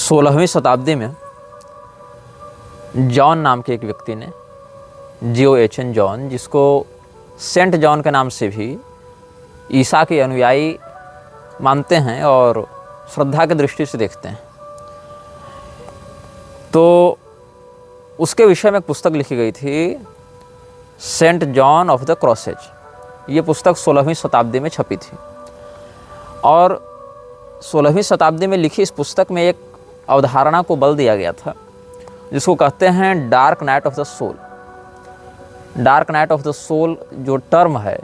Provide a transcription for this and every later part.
16वीं शताब्दी में जॉन नाम के एक व्यक्ति ने, J.O.H.N. जॉन, जिसको सेंट जॉन के नाम से भी ईसा के अनुयायी मानते हैं और श्रद्धा की दृष्टि से देखते हैं, तो उसके विषय में एक पुस्तक लिखी गई थी, saint John of the crosses. ये पुस्तक 16वीं शताब्दी में छपी थी और 16वीं शताब्दी में लिखी इस पुस्तक में एक अवधारणा को बल दिया गया था जिसको कहते हैं dark night of the soul. Dark night of the soul जो टर्म है,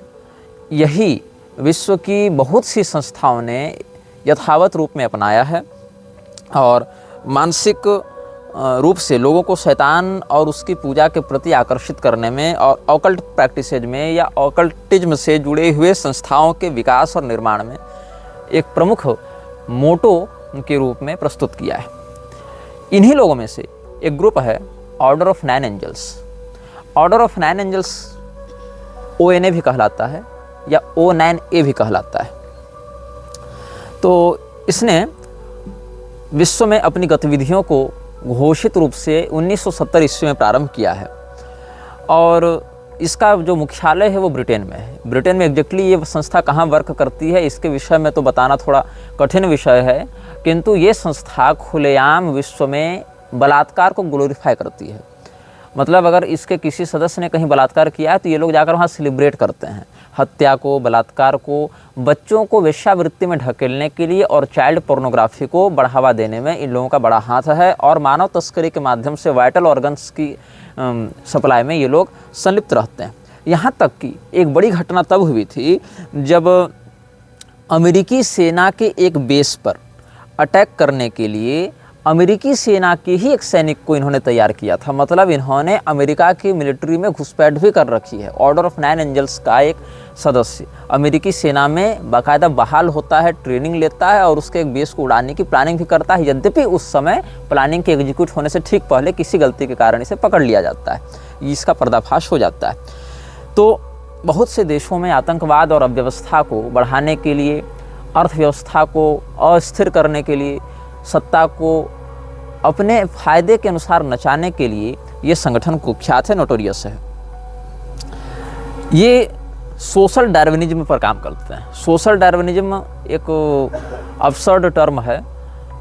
यही विश्व की बहुत सी संस्थाओं ने यथावत रूप में अपनाया है और मानसिक रूप से लोगों को शैतान और उसकी पूजा के प्रति आकर्षित करने में और ऑकल्ट प्रैक्टिसेज में या ऑकल्टिज्म से जुड़े हुए संस्थाओं के विकास और निर्माण में एक प्रमुख मोटो के रूप में प्रस्तुत किया है। इन्हीं लोगों में से एक ग्रुप है order of 9 angels. Order of 9 angels ONA भी कहलाता है या O9A भी कहलाता है। तो इसने विश्व में अपनी गतिविधियों को घोषित रूप से 1970 ईस्वी में प्रारंभ किया है और इसका जो मुख्यालय है वो ब्रिटेन में है। ब्रिटेन में एग्जैक्टली ये संस्था कहाँ वर्क करती है इसके विषय में तो बताना थोड़ा कठिन विषय है, किंतु ये संस्था खुलेआम विश्व में बलात्कार को ग्लोरीफाई करती है। मतलब अगर इसके किसी सदस्य ने कहीं बलात्कार किया है तो ये लोग जाकर वहाँ सेलिब्रेट करते हैं। हत्या को, बलात्कार को, बच्चों को वेश्यावृत्ति में ढकेलने के लिए और चाइल्ड पोर्नोग्राफी को बढ़ावा देने में इन लोगों का बड़ा हाथ है और मानव तस्करी के माध्यम से वाइटल ऑर्गन्स की सप्लाई में ये लोग संलिप्त रहते हैं। यहाँ तक कि एक बड़ी घटना तब हुई थी जब अमेरिकी सेना के एक बेस पर अटैक करने के लिए अमेरिकी सेना के ही एक सैनिक को इन्होंने तैयार किया था। मतलब इन्होंने अमेरिका की मिलिट्री में घुसपैठ भी कर रखी है। ऑर्डर ऑफ 9 एंजल्स का एक सदस्य अमेरिकी सेना में बाकायदा बहाल होता है, ट्रेनिंग लेता है और उसके एक बेस को उड़ाने की प्लानिंग भी करता है। यद्यपि उस समय प्लानिंग के एग्जीक्यूट होने से ठीक पहले किसी गलती के कारण इसे पकड़ लिया जाता है, इसका पर्दाफाश हो जाता है। तो बहुत से देशों में आतंकवाद और अव्यवस्था को बढ़ाने के लिए, अर्थव्यवस्था को अस्थिर करने के लिए, सत्ता को अपने फायदे के अनुसार नचाने के लिए ये संगठन कुख्यात है, नोटोरियस है। ये सोशल डार्विनिज्म पर काम करते हैं। सोशल डार्विनिज्म एक अब्सर्ड टर्म है।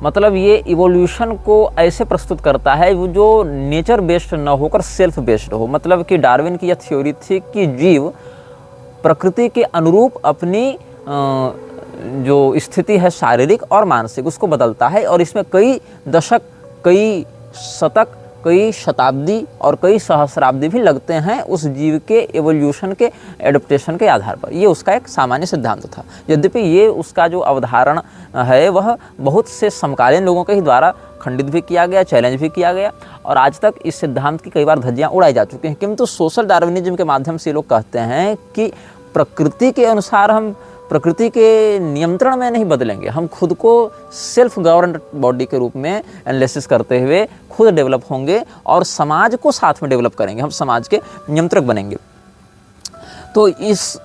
मतलब ये इवोल्यूशन को ऐसे प्रस्तुत करता है जो नेचर बेस्ड न होकर सेल्फ बेस्ड हो। मतलब कि डार्विन की यह थ्योरी थी कि जीव प्रकृति के अनुरूप अपनी जो स्थिति है शारीरिक और मानसिक उसको बदलता है और इसमें कई दशक, कई शतक, कई शताब्दी और कई सहस्राब्दी भी लगते हैं उस जीव के एवोल्यूशन के एडप्टेशन के आधार पर। ये उसका एक सामान्य सिद्धांत था। यद्यपि ये उसका जो अवधारणा है वह बहुत से समकालीन लोगों के ही द्वारा खंडित भी किया गया, चैलेंज भी किया गया और आज तक इस सिद्धांत की कई बार धज्जियाँ उड़ाई जा चुकी हैं। किंतु सोशल डार्विनिज्म के माध्यम से लोग कहते हैं कि प्रकृति के अनुसार हम प्रकृति के नियंत्रण में नहीं बदलेंगे, हम खुद को सेल्फ गवर्नड बॉडी के रूप में एनालिसिस करते हुए खुद डेवलप होंगे और समाज को साथ में डेवलप करेंगे, हम समाज के नियंत्रक बनेंगे। तो इस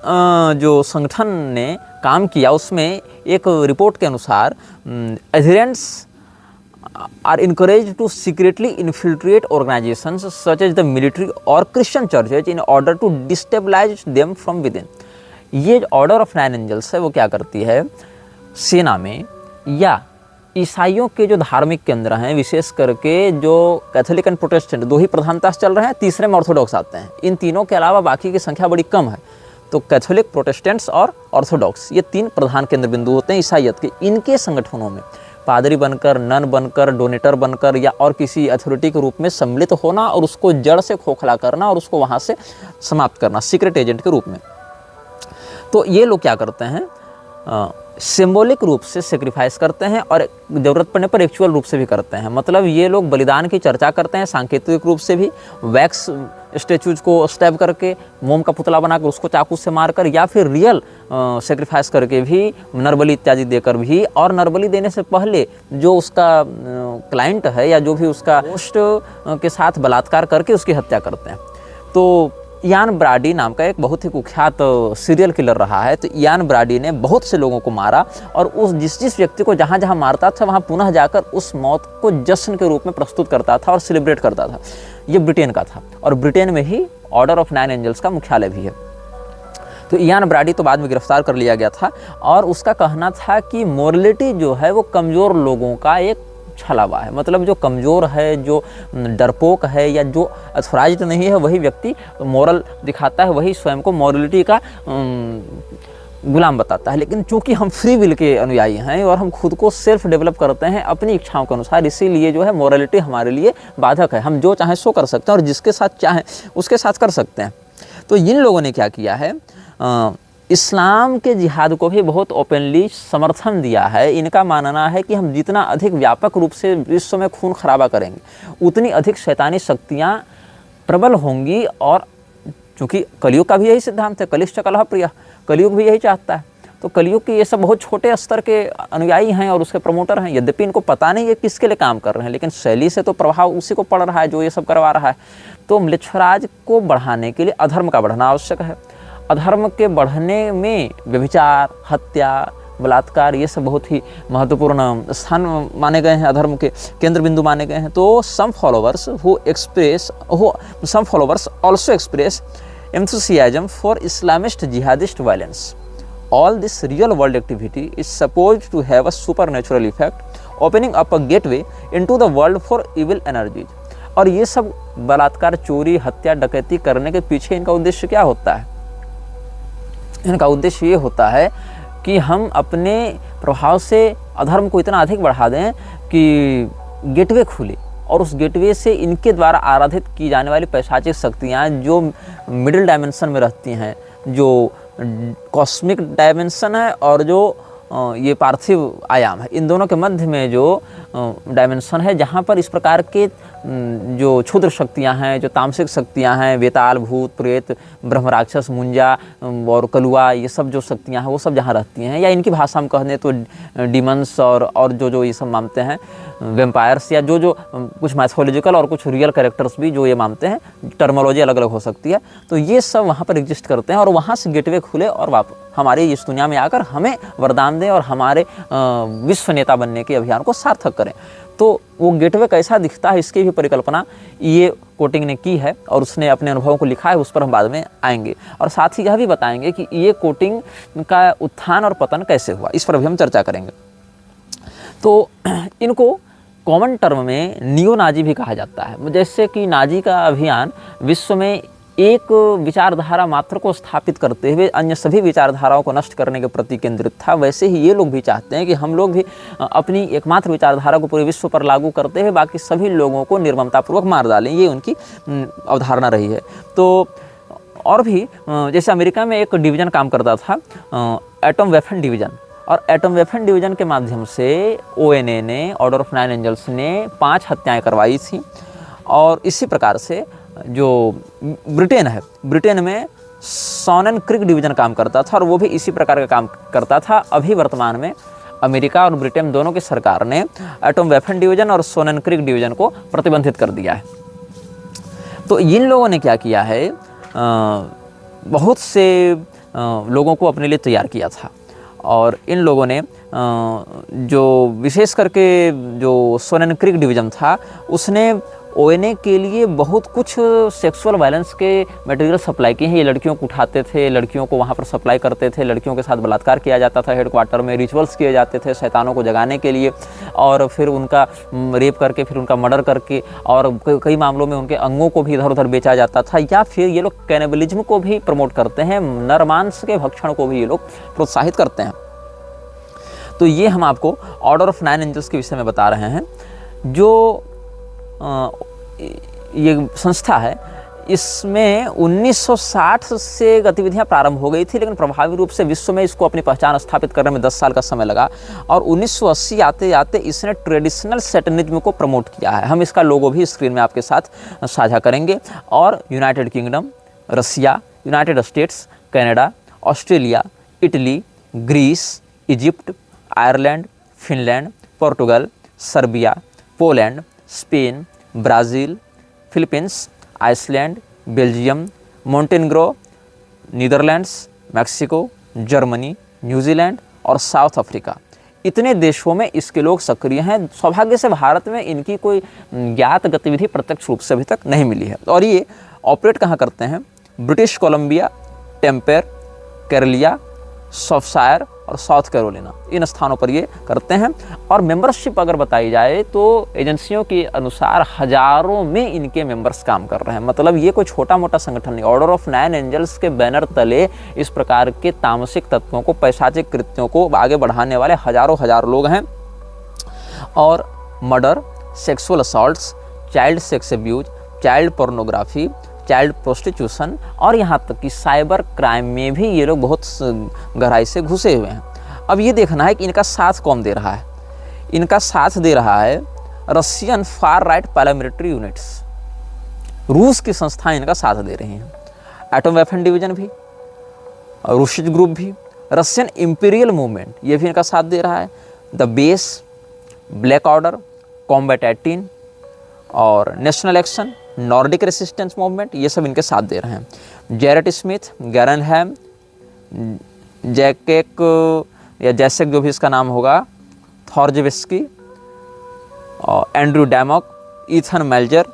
जो संगठन ने काम किया उसमें एक रिपोर्ट के अनुसार एडहेरेंट्स are encouraged to secretly infiltrate organizations such as the military or Christian churches in order to destabilize them from within। ये ऑर्डर ऑफ 9 एंजल्स है वो क्या करती है, सेना में या ईसाइयों के जो धार्मिक केंद्र हैं, विशेष करके जो कैथोलिक एंड प्रोटेस्टेंट दो ही प्रधानता से चल रहे हैं, तीसरे में ऑर्थोडॉक्स आते हैं। इन तीनों के अलावा बाकी की संख्या बड़ी कम है। तो कैथोलिक, प्रोटेस्टेंट्स और ऑर्थोडॉक्स ये 3 प्रधान केंद्र बिंदु होते हैं ईसाइयत के। इनके संगठनों में पादरी बनकर, नन बनकर, डोनेटर बनकर या और किसी अथॉरिटी के रूप में सम्मिलित होना और उसको जड़ से खोखला करना और उसको वहाँ से समाप्त करना सीक्रेट एजेंट के रूप में। तो ये लोग क्या करते हैं, सिंबॉलिक रूप से सेक्रीफाइस करते हैं और ज़रूरत पड़ने पर एक्चुअल रूप से भी करते हैं। मतलब ये लोग बलिदान की चर्चा करते हैं सांकेतिक रूप से भी, वैक्स स्टैचूज को स्टैब करके, मोम का पुतला बनाकर उसको चाकू से मारकर, या फिर रियल सेक्रीफाइस करके भी, नरबली इत्यादि देकर भी, और नरबली देने से पहले जो उसका क्लाइंट है या जो भी उसका होस्ट के साथ बलात्कार करके उसकी हत्या करते हैं। तो इयान ब्राडी नाम का एक बहुत ही कुख्यात सीरियल किलर रहा है। तो इयान ब्राडी ने बहुत से लोगों को मारा और उस जिस व्यक्ति को जहाँ जहाँ मारता था वहाँ पुनः जाकर उस मौत को जश्न के रूप में प्रस्तुत करता था और सेलिब्रेट करता था। ये ब्रिटेन का था और ब्रिटेन में ही ऑर्डर ऑफ 9 एंजल्स का मुख्यालय भी है। तो इयान ब्राडी तो बाद में गिरफ्तार कर लिया गया था और उसका कहना था कि मोरलिटी जो है वो कमज़ोर लोगों का एक छलावा है। मतलब जो कमज़ोर है, जो डरपोक है या जो अथॉराइज्ड नहीं है, वही व्यक्ति मोरल दिखाता है, वही स्वयं को मॉरलिटी का गुलाम बताता है। लेकिन चूंकि हम फ्री विल के अनुयायी हैं और हम खुद को सेल्फ डेवलप करते हैं अपनी इच्छाओं के अनुसार, इसीलिए जो है मॉरलिटी हमारे लिए बाधक है। हम जो चाहें सो कर सकते हैं और जिसके साथ चाहें उसके साथ कर सकते हैं। तो इन लोगों ने क्या किया है, इस्लाम के जिहाद को भी बहुत ओपनली समर्थन दिया है। इनका मानना है कि हम जितना अधिक व्यापक रूप से विश्व में खून खराबा करेंगे उतनी अधिक शैतानी शक्तियाँ प्रबल होंगी। और चूँकि कलयुग का भी यही सिद्धांत है, कलिश्च कलह प्रिय, कलयुग भी यही चाहता है। तो कलयुग के ये सब बहुत छोटे स्तर के अनुयायी हैं और उसके प्रमोटर हैं। यद्यपि इनको पता नहीं है किसके लिए काम कर रहे हैं, लेकिन शैली से तो प्रभाव उसी को पड़ रहा है जो ये सब करवा रहा है। तो म्लेच्छराज को बढ़ाने के लिए अधर्म का बढ़ना आवश्यक है। अधर्म के बढ़ने में व्यभिचार, हत्या, बलात्कार ये सब बहुत ही महत्वपूर्ण स्थान माने गए हैं, अधर्म के केंद्र बिंदु माने गए हैं। तो सम followers also express enthusiasm for Islamist jihadist violence. All this real world activity is supposed to have a supernatural effect, opening up a gateway into the world for evil energies. और ये सब बलात्कार, चोरी, हत्या, डकैती करने के पीछे इनका उद्देश्य क्या होता है? इनका उद्देश्य ये होता है कि हम अपने प्रभाव से अधर्म को इतना अधिक बढ़ा दें कि गेटवे खुले और उस गेटवे से इनके द्वारा आराधित की जाने वाली पैशाचिक शक्तियाँ जो मिडिल डायमेंशन में रहती हैं, जो कॉस्मिक डायमेंशन है और जो ये पार्थिव आयाम है, इन दोनों के मध्य में जो डायमेंशन है जहाँ पर इस प्रकार के जो क्षुद्र शक्तियाँ हैं, जो तामसिक शक्तियाँ हैं, वेताल, भूत, प्रेत, ब्रह्म राक्षस, मुंजा और कलुआ, ये सब जो शक्तियाँ हैं वो सब जहाँ रहती हैं, या इनकी भाषा में कहने तो डीमंस और जो ये सब मानते हैं वेम्पायर्स, या जो कुछ मैथोलॉजिकल और कुछ रियल कैरेक्टर्स भी जो ये मानते हैं, टर्मोलॉजी अलग अलग हो सकती है। तो ये सब वहाँ पर एग्जिस्ट करते हैं और वहाँ से गेटवे खुले और हमारे इस दुनिया में आकर हमें वरदान दें और हमारे विश्व नेता बनने के अभियान को सार्थक करें। तो वो गेटवे कैसा दिखता है इसकी भी परिकल्पना ये कोटिंग ने की है और उसने अपने अनुभवों को लिखा है, उस पर हम बाद में आएंगे। और साथ ही यह भी बताएंगे कि ये कोटिंग का उत्थान और पतन कैसे हुआ, इस पर भी हम चर्चा करेंगे। तो इनको कॉमन टर्म में नियो नाजी भी कहा जाता है। जैसे कि नाजी का अभियान विश्व में एक विचारधारा मात्र को स्थापित करते हुए अन्य सभी विचारधाराओं को नष्ट करने के प्रति केंद्रित था, वैसे ही ये लोग भी चाहते हैं कि हम लोग भी अपनी एकमात्र विचारधारा को पूरे विश्व पर लागू करते हुए बाकी सभी लोगों को निर्ममतापूर्वक मार डालें। ये उनकी अवधारणा रही है। तो और भी जैसे अमेरिका में एक डिवीज़न काम करता था, एटम वेपन डिवीज़न, और एटम वेपन डिवीज़न के माध्यम से ONA ने, ऑर्डर ऑफ 9 एंजल्स ने 5 हत्याएँ करवाई थी। और इसी प्रकार से जो ब्रिटेन है, ब्रिटेन में सोनन क्रिक डिवीज़न काम करता था और वो भी इसी प्रकार का काम करता था। अभी वर्तमान में अमेरिका और ब्रिटेन दोनों की सरकार ने एटम वेपन डिवीज़न और सोनन क्रिक डिवीज़न को प्रतिबंधित कर दिया है। तो इन लोगों ने क्या किया है, बहुत से लोगों को अपने लिए तैयार किया था और इन लोगों ने जो विशेष करके जो सोनन क्रिक डिवीज़न था उसने ONA के लिए बहुत कुछ सेक्सुअल वायलेंस के मटेरियल सप्लाई किए हैं। ये लड़कियों को उठाते थे, लड़कियों को वहाँ पर सप्लाई करते थे, लड़कियों के साथ बलात्कार किया जाता था, हेडक्वार्टर में रिचुअल्स किए जाते थे शैतानों को जगाने के लिए, और फिर उनका रेप करके फिर उनका मर्डर करके, और कई मामलों में उनके अंगों को भी इधर उधर बेचा जाता था। या फिर ये लोग कैनिबलिज्म को भी प्रमोट करते हैं, नरमांस के भक्षण को भी ये लोग प्रोत्साहित करते हैं। तो ये हम आपको ऑर्डर ऑफ 9 एंजल्स के विषय में बता रहे हैं। जो ये संस्था है इसमें 1960 से गतिविधियां प्रारंभ हो गई थी, लेकिन प्रभावी रूप से विश्व में इसको अपनी पहचान स्थापित करने में 10 साल का समय लगा। और 1980 आते आते इसने ट्रेडिशनल सैटनिज्म को प्रमोट किया है। हम इसका लोगो भी स्क्रीन में आपके साथ साझा करेंगे। और United Kingdom, Russia, United States, Canada, Australia, Italy, Greece, Egypt, Ireland, Finland, Portugal, Serbia, Poland, Spain, Brazil, Philippines, Iceland, Belgium, Montenegro, Netherlands, Mexico, Germany, New Zealand और साउथ अफ्रीका, इतने देशों में इसके लोग सक्रिय हैं। सौभाग्य से भारत में इनकी कोई ज्ञात गतिविधि प्रत्यक्ष रूप से अभी तक नहीं मिली है। और ये ऑपरेट कहाँ करते हैं? ब्रिटिश कोलंबिया, टेम्पेर, कैरलिया, सॉफ्टशायर और साउथ कैरोलिना, इन स्थानों पर ये करते हैं। और मेंबरशिप अगर बताई जाए तो एजेंसियों के अनुसार हजारों में इनके मेंबर्स काम कर रहे हैं। मतलब ये कोई छोटा मोटा संगठन नहीं। ऑर्डर ऑफ 9 एंजल्स के बैनर तले इस प्रकार के तामसिक तत्वों को, पैशाचिक कृत्यों को आगे बढ़ाने वाले हजारों लोग हैं। और murder, sexual assaults, child sex abuse, child pornography, child prostitution और यहाँ तक कि साइबर क्राइम में भी ये लोग बहुत गहराई से घुसे हुए हैं। अब ये देखना है कि इनका साथ कौन दे रहा है। इनका साथ दे रहा है Russian far right paramilitary units, रूस की संस्थाएं इनका साथ दे रही हैं। एटम वेपन डिवीजन भी, रूसिज ग्रुप भी, रशियन इंपीरियल मूवमेंट ये भी इनका साथ दे रहा है। The base, black order, combat 18 और national action, Nordic resistance movement, ये सब इनके साथ दे रहे हैं। जेरेट स्मिथ, गैरनहैम, जैकेक या जैसेक जो भी इसका नाम होगा, थॉर्जवेस्की, एंड्रू डैमॉक, ईथन मेल्जर,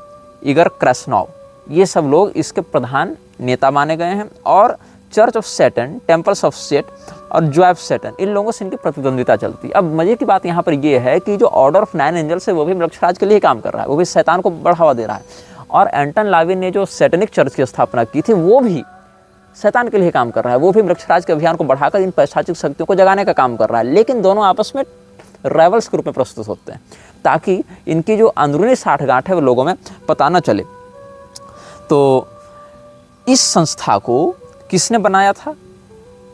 इगर क्रेस्नॉव, ये सब लोग इसके प्रधान नेता माने गए हैं। और church of Saturn, temples of set और जॉय ऑफ सैटर्न, इन लोगों से इनकी प्रतिद्वंदिता चलती है। अब मजे की बात यहाँ पर ये है कि जो ऑर्डर ऑफ 9 एंजल्स है वो भी मृक्षराज के लिए काम कर रहा है, वो भी शैतान को बढ़ावा दे रहा है। और एंटन लाविन ने जो सैटनिक चर्च की स्थापना की थी वो भी शैतान के लिए काम कर रहा है, वो भी मृक्षराज के अभियान को बढ़ाकर इन पैशाचिक शक्तियों को जगाने का काम कर रहा है। लेकिन दोनों आपस में राइवल्स के रूप में प्रस्तुत होते हैं ताकि इनकी जो अंदरूनी साठगांठ है वो लोगों में पता न चले। तो इस संस्था को किसने बनाया था?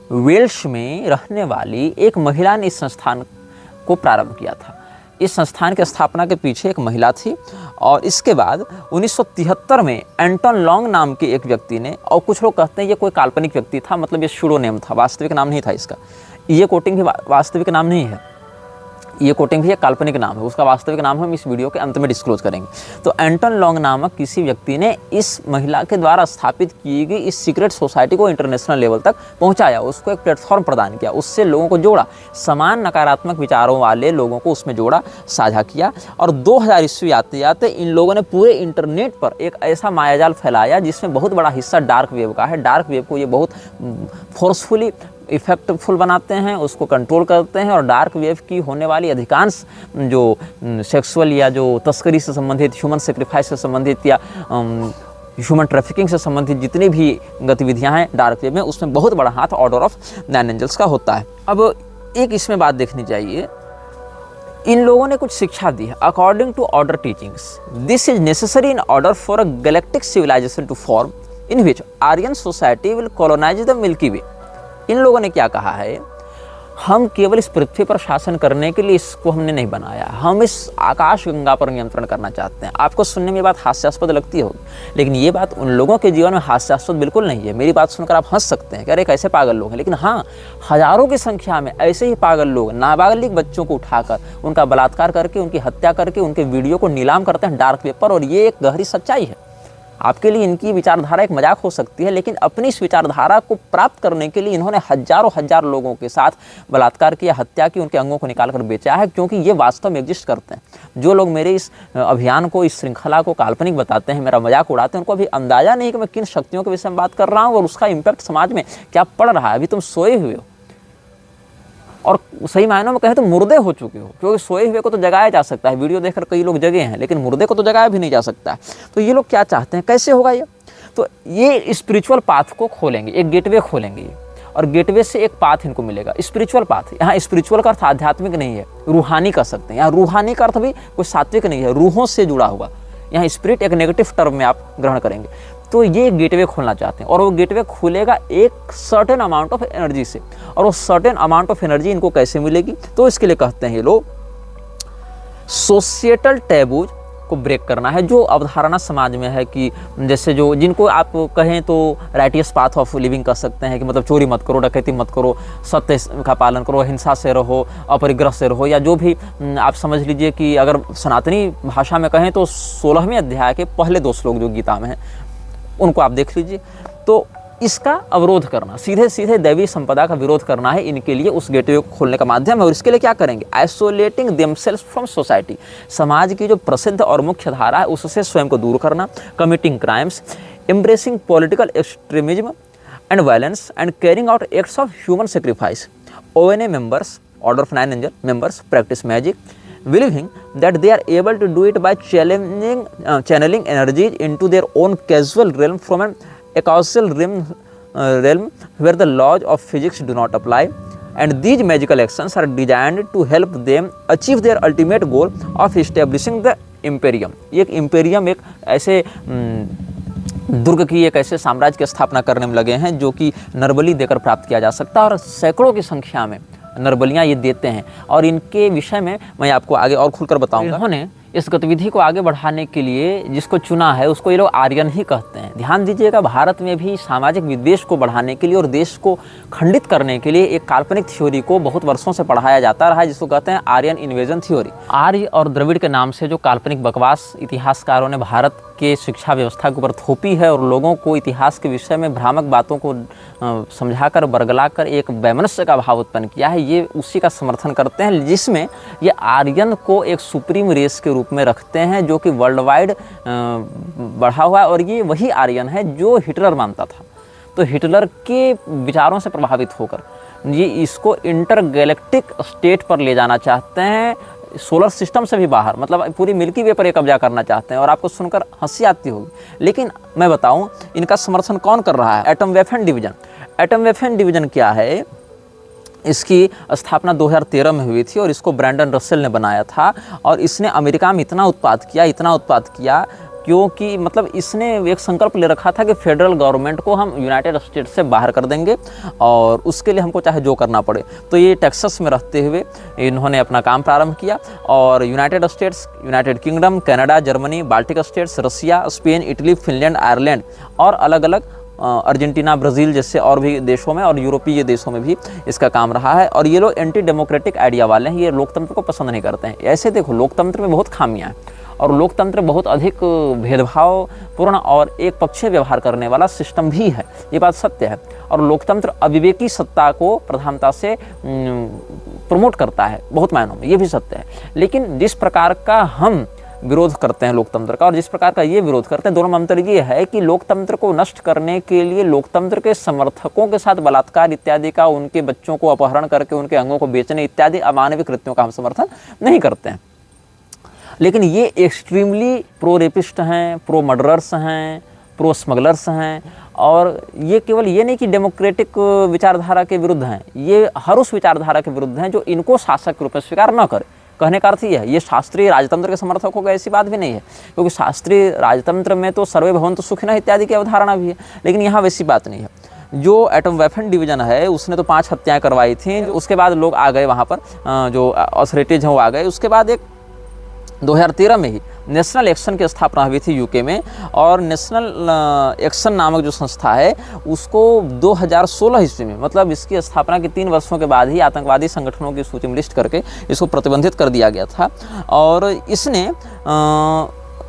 वेल्श में रहने वाली एक महिला ने इस संस्थान को प्रारंभ किया था। इस संस्थान की स्थापना के पीछे एक महिला थी। और इसके बाद 1973 में एंटन लॉन्ग नाम के एक व्यक्ति ने, और कुछ लोग कहते हैं ये कोई काल्पनिक व्यक्ति था, मतलब ये शूडो नेम था, वास्तविक नाम नहीं था इसका। ये कोटिंग भी वास्तविक नाम नहीं है, ये कोटिंग भी एक काल्पनिक नाम है, उसका वास्तविक नाम हम इस वीडियो के अंत में डिस्क्लोज करेंगे। तो एंटन लॉन्ग नामक किसी व्यक्ति ने इस महिला के द्वारा स्थापित की गई इस सीक्रेट सोसाइटी को इंटरनेशनल लेवल तक पहुंचाया, उसको एक प्लेटफॉर्म प्रदान किया, उससे लोगों को जोड़ा, समान नकारात्मक विचारों वाले लोगों को उसमें जोड़ा, साझा किया। और 2000 ईस्वी आते आते इन लोगों ने पूरे इंटरनेट पर एक ऐसा मायाजाल फैलाया जिसमें बहुत बड़ा हिस्सा डार्क वेब का है। डार्क वेब को ये बहुत फोर्सफुली इफेक्टफुल बनाते हैं, उसको कंट्रोल करते हैं। और डार्क वेव की होने वाली अधिकांश जो सेक्सुअल या जो तस्करी से संबंधित, ह्यूमन सेक्रीफाइस से संबंधित या ह्यूमन ट्रैफिकिंग से संबंधित जितनी भी गतिविधियां हैं डार्क वेब में, उसमें बहुत बड़ा हाथ ऑर्डर ऑफ 9 एंजल्स का होता है। अब एक इसमें बात देखनी चाहिए, इन लोगों ने कुछ शिक्षा दी है। According to order teachings, this is necessary in order for a galactic civilisation to form in which Aryan society will colonise the Milky Way. इन लोगों ने क्या कहा है, हम केवल इस पृथ्वी पर शासन करने के लिए इसको हमने नहीं बनाया, हम इस आकाश गंगा पर नियंत्रण करना चाहते हैं। आपको सुनने में ये बात हास्यास्पद लगती होगी, लेकिन ये बात उन लोगों के जीवन में हास्यास्पद बिल्कुल नहीं है। मेरी बात सुनकर आप हंस सकते हैं कि अरे कैसे पागल लोग हैं, लेकिन हाँ, हजारों की संख्या में ऐसे ही पागल लोग नाबालिग बच्चों को उठाकर उनका बलात्कार करके, उनकी हत्या करके, उनके वीडियो को नीलाम करते हैं डार्क वेब पर। और ये एक गहरी सच्चाई है। आपके लिए इनकी विचारधारा एक मजाक हो सकती है, लेकिन अपनी इस विचारधारा को प्राप्त करने के लिए इन्होंने हजार लोगों के साथ बलात्कार किया, हत्या की, उनके अंगों को निकाल कर बेचा है, क्योंकि ये वास्तव में एग्जिस्ट करते हैं। जो लोग मेरे इस अभियान को, इस श्रृंखला को काल्पनिक बताते हैं, मेरा मजाक उड़ाते हैं, उनको अभी अंदाजा नहीं कि मैं किन शक्तियों के विषय में बात कर रहा हूँ और उसका इम्पैक्ट समाज में क्या पड़ रहा है। अभी तुम सोए हुए हो और सही मायनों में कहें तो मुर्दे हो चुके हो, क्योंकि सोए हुए को तो जगाया जा सकता है, वीडियो देखकर कई लोग जगे हैं, लेकिन मुर्दे को तो जगाया भी नहीं जा सकता है। तो ये लोग क्या चाहते हैं, कैसे होगा ये? तो ये स्पिरिचुअल पाथ को खोलेंगे, एक गेटवे खोलेंगे ये, और गेटवे से एक पाथ इनको मिलेगा, स्पिरिचुअल पाथ। यहाँ स्पिरिचुअल का अर्थ आध्यात्मिक नहीं है, रूहानी कर सकते हैं। यहाँ रूहानी का अर्थ भी कोई सात्विक नहीं है, रूहों से जुड़ा हुआ। यहाँ स्पिरिट एक नेगेटिव टर्म में आप ग्रहण करेंगे। तो ये गेटवे खोलना चाहते हैं, और वो गेटवे खुलेगा एक सर्टेन अमाउंट ऑफ एनर्जी से। और वो सर्टेन अमाउंट ऑफ एनर्जी इनको कैसे मिलेगी? तो इसके लिए कहते हैं ये लोग सोशिएटल टैबूज को ब्रेक करना है। जो अवधारणा समाज में है कि जैसे जो जिनको आप कहें तो राइटियस पाथ ऑफ लिविंग कर सकते हैं, कि मतलब चोरी मत करो, डकैती मत करो, सत्य का पालन करो, हिंसा से रहो, अपरिग्रह से रहो, या जो भी आप समझ लीजिए कि अगर सनातनी भाषा में कहें तो 16वें अध्याय के पहले 2 श्लोक जो गीता में हैं उनको आप देख लीजिए। तो इसका अवरोध करना, सीधे सीधे दैवी संपदा का विरोध करना है इनके लिए उस गेटवे को खोलने का माध्यम है। और इसके लिए क्या करेंगे? आइसोलेटिंग देमसेल्स फ्रॉम सोसाइटी, समाज की जो प्रसिद्ध और मुख्य धारा है उससे स्वयं को दूर करना। Committing crimes, embracing political extremism and violence and carrying out acts of human sacrifice. ONA members, Order of Nine Angels members, practice magic, believing that they are able to do it by channeling energies into their own causal realm from an acausal realm where the laws of physics do not apply. And these magical actions are designed to help them achieve their ultimate goal of establishing the imperium. ये एक imperium एक ऐसे दुर्ग की, एक ऐसे साम्राज्य की स्थापना करने में लगे हैं जो कि नरबली देकर प्राप्त किया जा सकता है, और सैकड़ों की संख्या में नरबलियाँ ये देते हैं। और इनके विषय में मैं आपको आगे और खुलकर बताऊंगा। इन्होंने इस गतिविधि को आगे बढ़ाने के लिए जिसको चुना है उसको ये लोग आर्यन ही कहते हैं। ध्यान दीजिएगा, भारत में भी सामाजिक विद्वेष को बढ़ाने के लिए और देश को खंडित करने के लिए एक काल्पनिक थ्योरी को बहुत वर्षों से पढ़ाया जाता रहा है, जिसको कहते हैं आर्यन इन्वेजन थ्योरी। आर्य और द्रविड़ के नाम से जो काल्पनिक बकवास इतिहासकारों ने भारत के शिक्षा व्यवस्था के ऊपर थोपी है और लोगों को इतिहास के विषय में भ्रामक बातों को समझाकर बरगलाकर एक वैमनस्य का भाव उत्पन्न किया है, ये उसी का समर्थन करते हैं, जिसमें ये आर्यन को एक सुप्रीम रेस के रूप में रखते हैं जो कि वर्ल्ड वाइड बढ़ा हुआ है। और ये वही आर्यन है जो हिटलर मानता था। तो हिटलर के विचारों से प्रभावित होकर ये इसको इंटरगैलेक्टिक स्टेट पर ले जाना चाहते हैं, सोलर सिस्टम से भी बाहर, मतलब पूरी मिल्की वे पर ये कब्जा करना चाहते हैं। और आपको सुनकर हंसी आती होगी, लेकिन मैं बताऊं इनका समर्थन कौन कर रहा है? Atom weapon division. Atom weapon division क्या है? इसकी स्थापना 2013 में हुई थी और इसको ब्रैंडन रसेल ने बनाया था। और इसने अमेरिका में इतना उत्पाद किया क्योंकि मतलब इसने एक संकल्प ले रखा था कि फेडरल गवर्नमेंट को हम यूनाइटेड स्टेट्स से बाहर कर देंगे और उसके लिए हमको चाहे जो करना पड़े। तो ये टेक्सास में रहते हुए इन्होंने अपना काम प्रारंभ किया और United States, United Kingdom, Canada, Germany, Baltic States, Russia, Spain, Italy, Finland, Ireland और अलग अलग अर्जेंटीना, ब्राज़ील जैसे और भी देशों में और यूरोपीय देशों में भी इसका काम रहा है। और ये लोग एंटी डेमोक्रेटिक आइडिया वाले हैं, ये लोकतंत्र को पसंद नहीं करते हैं। ऐसे देखो, लोकतंत्र में बहुत खामियां हैं और लोकतंत्र बहुत अधिक भेदभावपूर्ण और एक पक्षीय व्यवहार करने वाला सिस्टम भी है, ये बात सत्य है। और लोकतंत्र अविवेकी सत्ता को प्रधानता से प्रमोट करता है बहुत मायनों में, ये भी सत्य है। लेकिन जिस प्रकार का हम विरोध करते हैं लोकतंत्र का और जिस प्रकार का ये विरोध करते हैं, दोनों में अंतर ये है कि लोकतंत्र को नष्ट करने के लिए लोकतंत्र के समर्थकों के साथ बलात्कार इत्यादि का, उनके बच्चों को अपहरण करके उनके अंगों को बेचने इत्यादि अमानवीय कृत्यों का हम समर्थन नहीं करते हैं। लेकिन ये एक्सट्रीमली प्रो रेपिस्ट हैं, प्रो मर्डरर्स हैं, प्रो स्मगलर्स हैं। और ये केवल ये नहीं कि डेमोक्रेटिक विचारधारा के विरुद्ध हैं, ये हर उस विचारधारा के विरुद्ध हैं जो इनको शासक के रूप में स्वीकार न करे। कहने का अर्थ ये है, ये शास्त्रीय राजतंत्र के समर्थक होगा ऐसी बात भी नहीं है, क्योंकि शास्त्रीय राजतंत्र में तो सर्वे भवन्तु सुखिनः इत्यादि की अवधारणा भी है, लेकिन यहाँ वैसी बात नहीं है। जो एटम वेपन डिवीजन है उसने तो 5 हत्याएं करवाई थी, उसके बाद लोग आ गए वहाँ पर, जो अथॉरिटीज हैं वो आ गए। उसके बाद एक 2013 में ही नेशनल एक्शन की स्थापना हुई थी यूके में, और नेशनल एक्शन नामक जो संस्था है उसको 2016 ईस्वी में, मतलब इसकी स्थापना के 3 वर्षों के बाद ही आतंकवादी संगठनों की सूची में लिस्ट करके इसको प्रतिबंधित कर दिया गया था। और इसने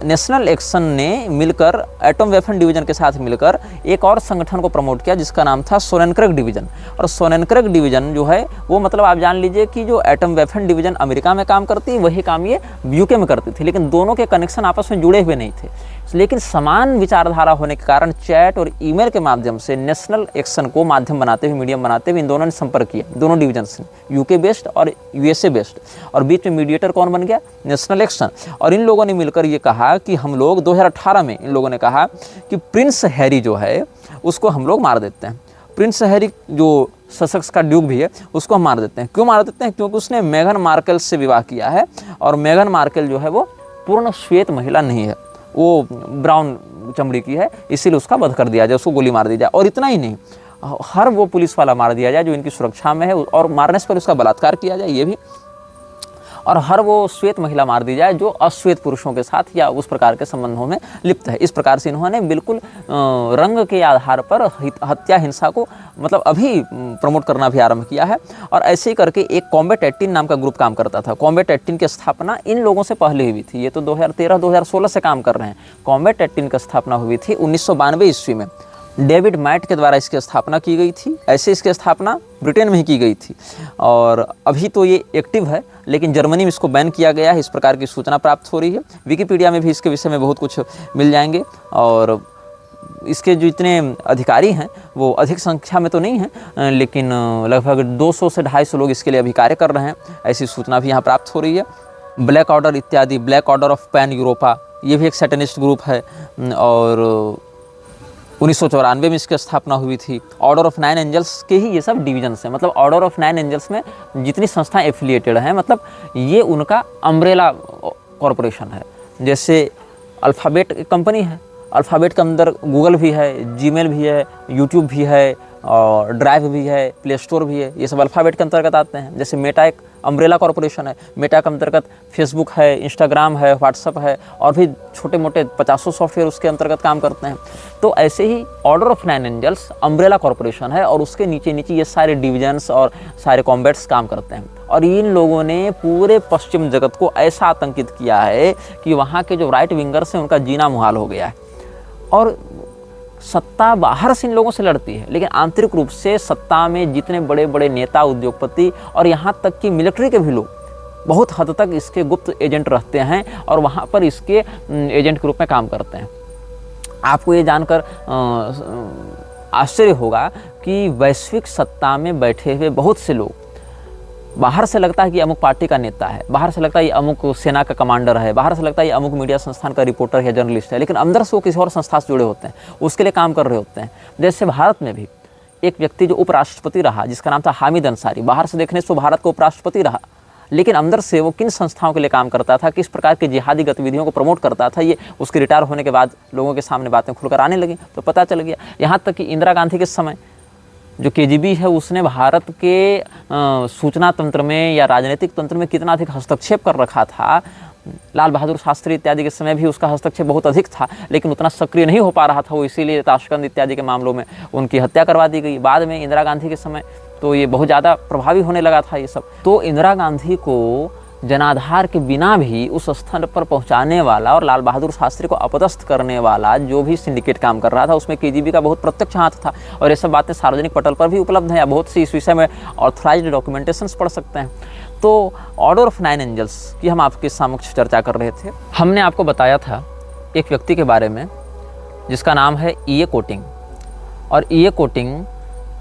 नेशनल एक्शन ने मिलकर एटम वेपन डिवीजन के साथ मिलकर एक और संगठन को प्रमोट किया जिसका नाम था सोनेनक्रेग डिवीजन। और सोनेनक्रेग डिवीजन जो है वो, मतलब आप जान लीजिए कि जो एटम वेपन डिवीजन अमेरिका में काम करती वही काम ये यूके में करती थी, लेकिन दोनों के कनेक्शन आपस में जुड़े हुए नहीं थे। लेकिन समान विचारधारा होने के कारण चैट और ईमेल के माध्यम से नेशनल एक्शन को माध्यम बनाते हुए, मीडियम बनाते हुए इन दोनों ने संपर्क किया, दोनों डिवीजन्स ने, यूके बेस्ड और यूएसए बेस्ड। और बीच में मीडिएटर कौन बन गया? National action. और इन लोगों ने मिलकर ये कहा कि हम लोग 2018 में इन लोगों ने कहा कि प्रिंस हैरी जो है उसको हम लोग मार देते हैं। प्रिंस हैरी जो ससेक्स का ड्यूक भी है उसको हम मार देते हैं। क्यों मार देते हैं? क्योंकि उसने मेघन मार्कल से विवाह किया है और मेघन मार्कल जो है वो पूर्ण श्वेत महिला नहीं है, वो ब्राउन चमड़ी की है, इसीलिए उसका वध कर दिया जाए, उसको गोली मार दी जाए। और इतना ही नहीं, हर वो पुलिस वाला मार दिया जाए जो इनकी सुरक्षा में है, और मारने से पहले उसका बलात्कार किया जाए, ये भी। और हर वो श्वेत महिला मार दी जाए जो अश्वेत पुरुषों के साथ या उस प्रकार के संबंधों में लिप्त है। इस प्रकार से इन्होंने बिल्कुल रंग के आधार पर हत्या हिंसा को मतलब अभी प्रमोट करना भी आरंभ किया है। और ऐसे ही करके एक कॉम्बैट 18 नाम का ग्रुप काम करता था। कॉम्बैट 18 की स्थापना इन लोगों से पहले हुई थी, ये तो 2013-2016 से काम कर रहे हैं। कॉम्बैट 18 की स्थापना हुई थी 1992 ईस्वी में, डेविड मैट के द्वारा इसकी स्थापना की गई थी। ऐसे इसकी स्थापना ब्रिटेन में ही की गई थी और अभी तो ये एक्टिव है, लेकिन जर्मनी में इसको बैन किया गया है, इस प्रकार की सूचना प्राप्त हो रही है। विकिपीडिया में भी इसके विषय में बहुत कुछ मिल जाएंगे और इसके जो इतने अधिकारी हैं वो अधिक संख्या में तो नहीं हैं, लेकिन लगभग 200 से 250 लोग इसके लिए अभी कार्य कर रहे हैं, ऐसी सूचना भी यहाँ प्राप्त हो रही है। ब्लैक ऑर्डर इत्यादि, black order of pan Europa, ये भी एक सैटेनिस्ट ग्रुप है और 1994 में इसकी स्थापना हुई थी। ऑर्डर ऑफ 9 एंजल्स के ही ये सब डिविजन्स हैं, मतलब ऑर्डर ऑफ 9 एंजल्स में जितनी संस्थाएं एफिलिएटेड हैं, मतलब ये उनका अम्ब्रेला कॉरपोरेशन है। जैसे अल्फ़ाबेट कंपनी है, अल्फ़ाबेट के अंदर गूगल भी है, जीमेल भी है, यूट्यूब भी है और ड्राइव भी है, प्ले स्टोर भी है, ये सब अल्फ़ाबेट के अंतर्गत आते हैं। जैसे मेटा एक अम्ब्रेला कॉरपोरेशन है, मेटा के अंतर्गत फेसबुक है, इंस्टाग्राम है, व्हाट्सअप है और भी छोटे मोटे 50 सॉफ्टवेयर उसके अंतर्गत काम करते हैं। तो ऐसे ही Order of 9 Angels Umbrella Corporation है और उसके नीचे नीचे ये सारे डिविजन्स और सारे कॉम्बैट्स काम करते हैं। और इन लोगों ने पूरे पश्चिम जगत को ऐसा आतंकित किया है कि वहाँ के जो राइट विंगर्स हैं उनका जीना मुहाल हो गया है। और सत्ता बाहर से इन लोगों से लड़ती है, लेकिन आंतरिक रूप से सत्ता में जितने बड़े बड़े नेता, उद्योगपति और यहाँ तक कि मिलिट्री के भी लोग बहुत हद तक इसके गुप्त एजेंट रहते हैं और वहाँ पर इसके एजेंट के रूप में काम करते हैं। आपको ये जानकर आश्चर्य होगा कि वैश्विक सत्ता में बैठे हुए बहुत से लोग, बाहर से लगता है कि अमुक पार्टी का नेता है, बाहर से लगता है ये अमुक सेना का कमांडर है, बाहर से लगता है ये अमुक मीडिया संस्थान का रिपोर्टर या जर्नलिस्ट है, लेकिन अंदर से वो किसी और संस्था से जुड़े होते हैं, उसके लिए काम कर रहे होते हैं। जैसे भारत में भी एक व्यक्ति जो उपराष्ट्रपति रहा जिसका नाम था हामिद अंसारी, बाहर से देखने से वो भारत का उपराष्ट्रपति रहा, लेकिन अंदर से वो किन संस्थाओं के लिए काम करता था, किस प्रकार की जिहादी गतिविधियों को प्रमोट करता था, ये उसके रिटायर होने के बाद लोगों के सामने बातें खुलकर आने लगी तो पता चल गया। यहाँ तक कि इंदिरा गांधी के समय जो केजीबी है उसने भारत के सूचना तंत्र में या राजनीतिक तंत्र में कितना अधिक हस्तक्षेप कर रखा था। लाल बहादुर शास्त्री इत्यादि के समय भी उसका हस्तक्षेप बहुत अधिक था, लेकिन उतना सक्रिय नहीं हो पा रहा था वो, इसीलिए ताशकंद इत्यादि के मामलों में उनकी हत्या करवा दी गई। बाद में इंदिरा गांधी के समय तो ये बहुत ज़्यादा प्रभावी होने लगा था ये सब। तो इंदिरा गांधी को जनाधार के बिना भी उस स्तर पर पहुंचाने वाला और लाल बहादुर शास्त्री को अपदस्थ करने वाला जो भी सिंडिकेट काम कर रहा था उसमें केजीबी का बहुत प्रत्यक्ष हाथ था। और ये सब बातें सार्वजनिक पटल पर भी उपलब्ध हैं या बहुत सी इस विषय में ऑथराइज्ड डॉक्यूमेंटेशंस पढ़ सकते हैं। तो ऑर्डर ऑफ 9 एंजल्स की हम आपके समक्ष चर्चा कर रहे थे। हमने आपको बताया था एक व्यक्ति के बारे में जिसका नाम है E.A. कोटिंग, और E.A. कोटिंग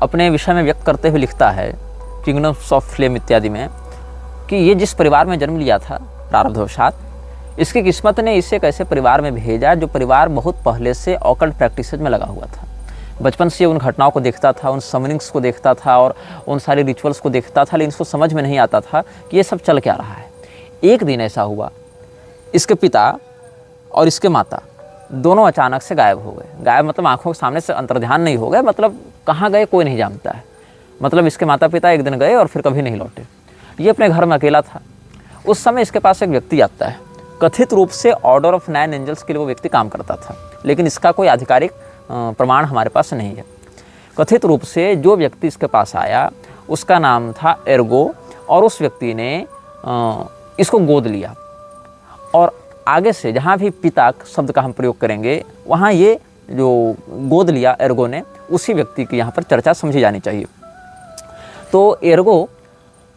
अपने विषय में व्यक्त करते हुए लिखता है किंगडम्स ऑफ फ्लेम इत्यादि में कि ये जिस परिवार में जन्म लिया था प्रारब्धवशात, इसकी किस्मत ने इसे एक ऐसे परिवार में भेजा जो परिवार बहुत पहले से ऑकल्ट प्रैक्टिसेज में लगा हुआ था। बचपन से उन घटनाओं को देखता था, उन समनिंग्स को देखता था और उन सारे रिचुअल्स को देखता था, लेकिन इसको समझ में नहीं आता था कि ये सब चल क्या रहा है। एक दिन ऐसा हुआ, इसके पिता और इसके माता दोनों अचानक से गायब हो गए। गायब मतलब आंखों के सामने से अंतर्ध्यान नहीं हो गए, मतलब कहाँ गए कोई नहीं जानता है। मतलब इसके माता पिता एक दिन गए और फिर कभी नहीं लौटे। ये अपने घर में अकेला था। उस समय इसके पास एक व्यक्ति आता है, कथित रूप से ऑर्डर ऑफ 9 एंजल्स के लिए वो व्यक्ति काम करता था, लेकिन इसका कोई आधिकारिक प्रमाण हमारे पास नहीं है। कथित रूप से जो व्यक्ति इसके पास आया उसका नाम था एर्गो, और उस व्यक्ति ने इसको गोद लिया और आगे से जहाँ भी पिता शब्द का हम प्रयोग करेंगे वहाँ ये जो गोद लिया एर्गो ने, उसी व्यक्ति की यहाँ पर चर्चा समझी जानी चाहिए। तो एर्गो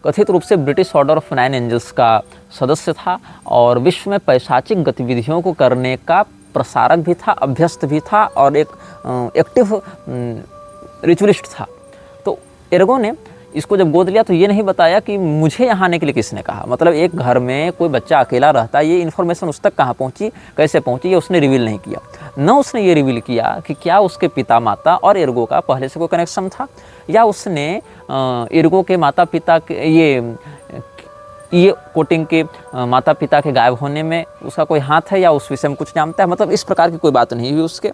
कथित रूप से ब्रिटिश ऑर्डर ऑफ 9 एंजल्स का सदस्य था और विश्व में पैशाचिक गतिविधियों को करने का प्रसारक भी था, अभ्यस्त भी था और एक एक्टिव रिचुअलिस्ट था। तो एर्गो ने इसको जब गोद लिया तो ये नहीं बताया कि मुझे यहाँ आने के लिए किसने कहा। मतलब एक घर में कोई बच्चा अकेला रहता, ये इन्फॉर्मेशन उस तक कहाँ पहुँची, कैसे पहुँची, ये उसने रिवील नहीं किया। न उसने ये रिवील किया कि क्या उसके पिता माता और एर्गो का पहले से कोई कनेक्शन था, या उसने एर्गो के माता पिता के ये कोटिंग के माता पिता के गायब होने में उसका कोई हाथ है, या उस विषय में कुछ जानता है। मतलब इस प्रकार की कोई बात नहीं हुई उसके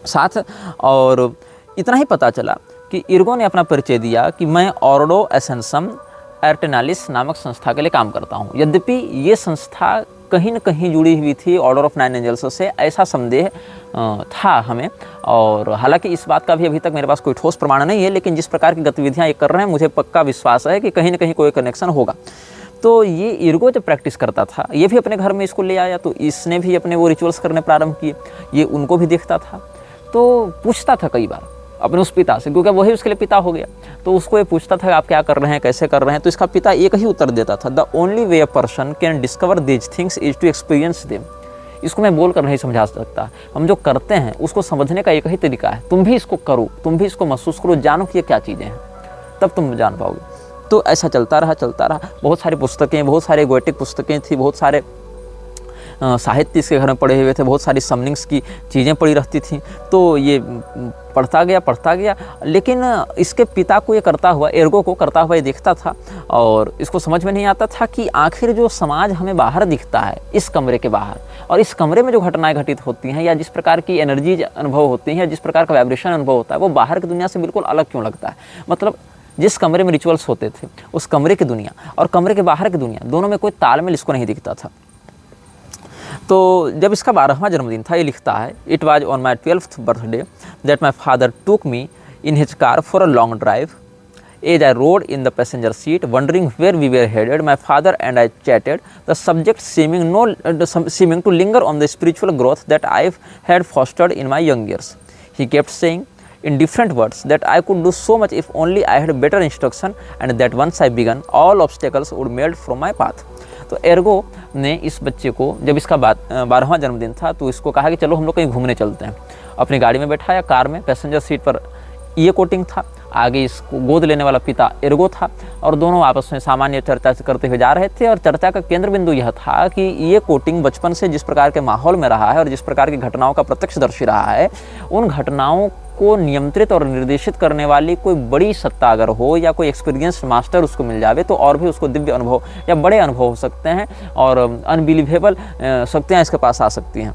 साथ। और इतना ही पता चला कि एर्गो ने अपना परिचय दिया कि मैं ऑर्डो एसेंसम एर्टेनालिस नामक संस्था के लिए काम करता हूँ। यद्यपि ये संस्था कहीं न कहीं जुड़ी हुई थी ऑर्डर ऑफ 9 एंजल्स से, ऐसा संदेह था हमें। और हालांकि इस बात का भी अभी तक मेरे पास कोई ठोस प्रमाण नहीं है, लेकिन जिस प्रकार की गतिविधियाँ ये कर रहे हैं मुझे पक्का विश्वास है कि कहीं न कहीं कोई कनेक्शन होगा। तो ये एर्गो जब प्रैक्टिस करता था, ये भी अपने घर में इसको ले आया, तो इसने भी अपने वो रिचुअल्स करने प्रारंभ किए, ये उनको भी देखता था। तो पूछता था कई बार अपने उस पिता से, क्योंकि वही उसके लिए पिता हो गया। तो उसको ये पूछता था आप क्या कर रहे हैं, कैसे कर रहे हैं। तो इसका पिता एक ही उत्तर देता था, the only way a person can discover these things is to experience them. इसको मैं बोलकर नहीं समझा सकता, हम जो करते हैं उसको समझने का एक ही तरीका है। तुम भी इसको करो, तुम भी इसको महसूस करो, जानो कि ये क्या चीज़ें हैं, तब तुम जान पाओगे। तो ऐसा चलता रहा। बहुत सारी पुस्तकें, बहुत सारे गोएटिक पुस्तकें थी, बहुत सारे साहित्य इसके घर में पढ़े हुए थे, बहुत सारी समनिंग्स की चीज़ें पड़ी रहती थी। तो ये पढ़ता गया, लेकिन इसके पिता को ये करता हुआ, एर्गो को करता हुआ ये देखता था, और इसको समझ में नहीं आता था कि आखिर जो समाज हमें बाहर दिखता है, इस कमरे के बाहर, और इस कमरे में जो घटनाएं घटित होती हैं, या जिस प्रकार की एनर्जी अनुभव होती हैं, या जिस प्रकार का वाइब्रेशन अनुभव होता है, वो बाहर की दुनिया से बिल्कुल अलग क्यों लगता है। मतलब जिस कमरे में रिचुअल्स होते थे, उस कमरे की दुनिया और कमरे के बाहर की दुनिया, दोनों में कोई तालमेल इसको नहीं दिखता था। तो जब इसका 12वां जन्मदिन था, ये लिखता है, it was on my 12th birthday that my father took me in his car for a long drive. As I rode in the passenger seat, wondering where we were headed, my father and I chatted, the subject seeming to linger on the spiritual growth that I had fostered in my young years. He kept saying in different words that I could do so much if only I had better instruction, and that once I began, all obstacles would melt from my path. तो Ergo ने इस बच्चे को, जब इसका 12वां जन्मदिन था, तो इसको कहा कि चलो हम लोग कहीं घूमने चलते हैं। अपनी गाड़ी में बैठाया, कार में, पैसेंजर सीट पर ये कोटिंग था, आगे इसको गोद लेने वाला पिता एर्गो था, और दोनों आपस में सामान्य चर्चा करते हुए जा रहे थे। और चर्चा का केंद्र बिंदु यह था कि ये कोटिंग बचपन से जिस प्रकार के माहौल में रहा है और जिस प्रकार की घटनाओं का प्रत्यक्षदर्शी रहा है, उन घटनाओं को नियंत्रित और निर्देशित करने वाली कोई बड़ी सत्ता अगर हो, या कोई एक्सपीरियंस्ड मास्टर उसको मिल जावे, तो और भी उसको दिव्य अनुभव या बड़े अनुभव हो सकते हैं, और अनबिलीवेबल शक्तियाँ इसके पास आ सकती हैं।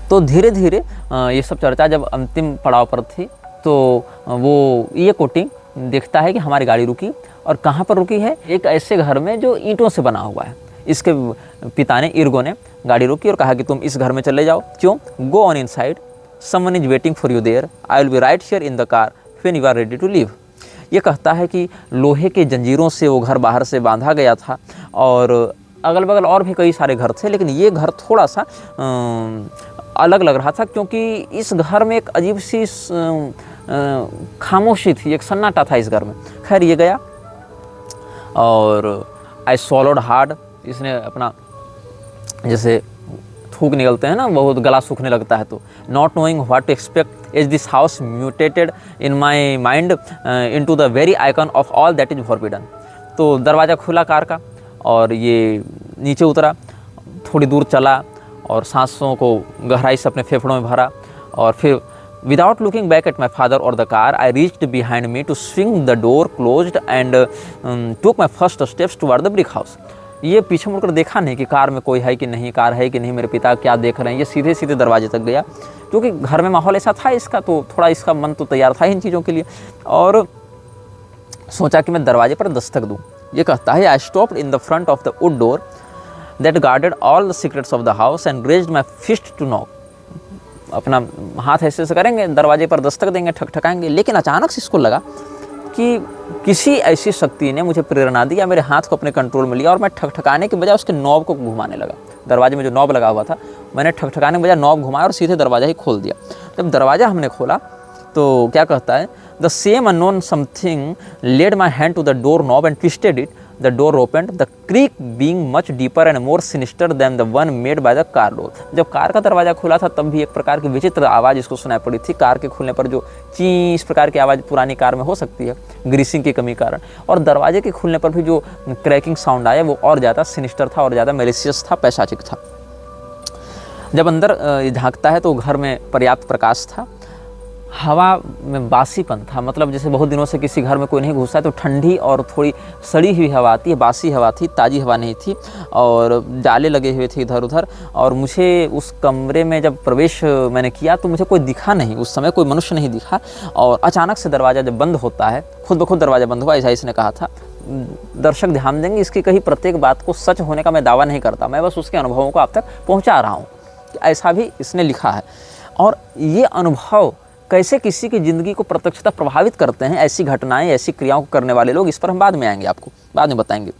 तो धीरे धीरे ये सब चर्चा जब अंतिम पड़ाव पर थी, तो वो ये कोटिंग देखता है कि हमारी गाड़ी रुकी, और कहाँ पर रुकी है, एक ऐसे घर में जो ईंटों से बना हुआ है। इसके पिता ने, एर्गो ने, गाड़ी रोकी और कहा कि तुम इस घर में चले जाओ। क्यों? Go on inside, someone is waiting for you there, I will be right here in the car when you are ready to leave. ये कहता है कि लोहे के जंजीरों से वो घर बाहर से बांधा गया था, और अगल बगल और भी कई सारे घर थे, लेकिन ये घर थोड़ा सा अलग लग रहा था, क्योंकि इस घर में एक अजीब सी खामोशी थी, एक सन्नाटा था इस घर में। खैर ये गया, और आई सॉलोड हार्ड, इसने अपना, जैसे थूक निकलते हैं ना, बहुत गला सूखने लगता है, तो not knowing what to expect as this house mutated in my mind into the very icon of all that is forbidden. तो दरवाज़ा खुला कार का, और ये नीचे उतरा, थोड़ी दूर चला, और सांसों को गहराई से अपने फेफड़ों में भरा, और फिर without looking back at my father और the car, I reached behind me to swing the door closed and took my first steps toward the brick house. ये पीछे मुड़कर देखा नहीं कि कार में कोई है कि नहीं, कार है कि नहीं, मेरे पिता क्या देख रहे हैं। ये सीधे सीधे दरवाजे तक गया, क्योंकि घर में माहौल ऐसा था इसका, तो थोड़ा इसका मन तो तैयार था इन चीज़ों के लिए, और सोचा कि मैं दरवाजे पर दस्तक दूँ। ये कहता है, I stopped in the front of the wood door that guarded all the secrets of the house and raised my fist to knock. अपना हाथ ऐसे से करेंगे, दरवाजे पर दस्तक देंगे, ठकठकाएंगे, लेकिन अचानक से इसको लगा कि किसी ऐसी शक्ति ने मुझे प्रेरणा दी, या मेरे हाथ को अपने कंट्रोल में लिया, और मैं ठकठकाने के बजाय उसके नॉब को घुमाने लगा। दरवाजे में जो नॉब लगा हुआ था, मैंने ठकठकाने के बजाय नॉब घुमाया और सीधे दरवाज़ा ही खोल दिया। जब दरवाज़ा हमने खोला, तो क्या कहता है, the same unknown something led my hand to the door knob and twisted it. The door opened, the creak being much deeper and more sinister than the one made by the car door. जब car का दरवाज़ा खुला था, तब भी एक प्रकार की विचित्र आवाज़ इसको सुनाई पड़ी थी। कार के खुलने पर जो ची इस प्रकार की आवाज़ पुरानी कार में हो सकती है, ग्रीसिंग की कमी कारण, और दरवाजे के खुलने पर भी जो क्रैकिंग साउंड आया, वो और ज़्यादा सिनिस्टर था, और ज़्यादा मेलिशियस था, पैशाचिक था। जब अंदर झांकता है तो घर में पर्याप्त प्रकाश था, हवा में बासीपन था, मतलब जैसे बहुत दिनों से किसी घर में कोई नहीं घुसा है, तो ठंडी और थोड़ी सड़ी हुई हवा आती है, बासी हवा थी, ताज़ी हवा नहीं थी, और जाले लगे हुए थे इधर उधर। और मुझे उस कमरे में जब प्रवेश मैंने किया, तो मुझे कोई दिखा नहीं, उस समय कोई मनुष्य नहीं दिखा, और अचानक से दरवाज़ा जब बंद होता है, खुद ब खुद दरवाज़ा बंद हुआ, ऐसा इसने कहा था। दर्शक ध्यान देंगे, इसकी कहीं प्रत्येक बात को सच होने का मैं दावा नहीं करता, मैं बस उसके अनुभवों को आप तक पहुँचा रहा हूँ, ऐसा भी इसने लिखा है। और ये अनुभव कैसे किसी की ज़िंदगी को प्रत्यक्षता प्रभावित करते हैं, ऐसी घटनाएं, ऐसी क्रियाओं को करने वाले लोग, इस पर हम बाद में आएंगे, आपको बाद में बताएंगे।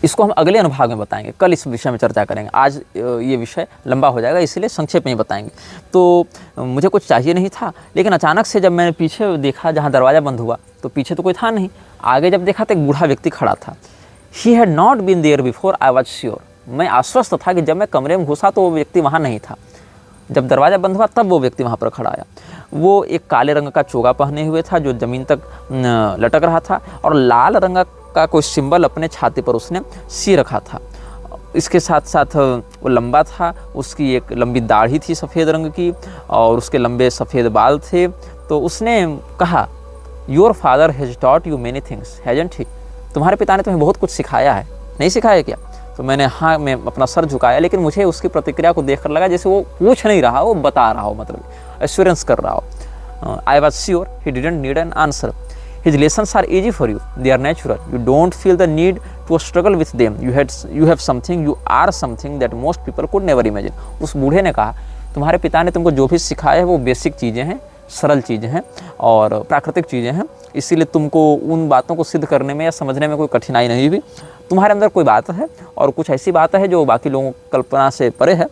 इसको हम अगले अनुभाग में बताएंगे, कल इस विषय में चर्चा करेंगे। आज ये विषय लंबा हो जाएगा, इसलिए संक्षेप में ही बताएंगे। तो मुझे कुछ चाहिए नहीं था, लेकिन अचानक से जब मैंने पीछे देखा जहाँ दरवाज़ा बंद हुआ, तो पीछे तो कोई था नहीं। आगे जब देखा तो एक बूढ़ा व्यक्ति खड़ा था। He had not been there before, I was sure. मैं आश्वस्त था कि जब मैं कमरे में घुसा तो वो व्यक्ति वहाँ नहीं था। जब दरवाज़ा बंद हुआ तब वो व्यक्ति वहाँ पर खड़ा आया। वो एक काले रंग का चोगा पहने हुए था जो ज़मीन तक लटक रहा था, और लाल रंग का कोई सिंबल अपने छाती पर उसने सी रखा था। इसके साथ साथ वो लंबा था, उसकी एक लंबी दाढ़ी थी सफ़ेद रंग की, और उसके लंबे सफ़ेद बाल थे। तो उसने कहा, your father has taught you many things hasn't he? तुम्हारे पिता ने तुम्हें बहुत कुछ सिखाया है, नहीं सिखाया क्या? तो मैंने हाँ में अपना सर झुकाया, लेकिन मुझे उसकी प्रतिक्रिया को देखकर लगा जैसे वो पूछ नहीं रहा, वो बता रहा हो, मतलब एश्योरेंस कर रहा हो। आई was sure he didn't need an answer. His lessons are easy for you. They are natural. You don't feel the need to struggle with them. You have something. You are something that most people could never imagine. उस बूढ़े ने कहा, तुम्हारे पिता ने तुमको जो भी सिखाया है वो बेसिक चीज़ें हैं, सरल चीज़ें हैं और प्राकृतिक चीज़ें हैं, इसीलिए तुमको उन बातों को सिद्ध करने में या समझने में कोई कठिनाई नहीं हुई। तुम्हारे अंदर कोई बात है और कुछ ऐसी बात है जो बाकी लोगों की कल्पना से परे है।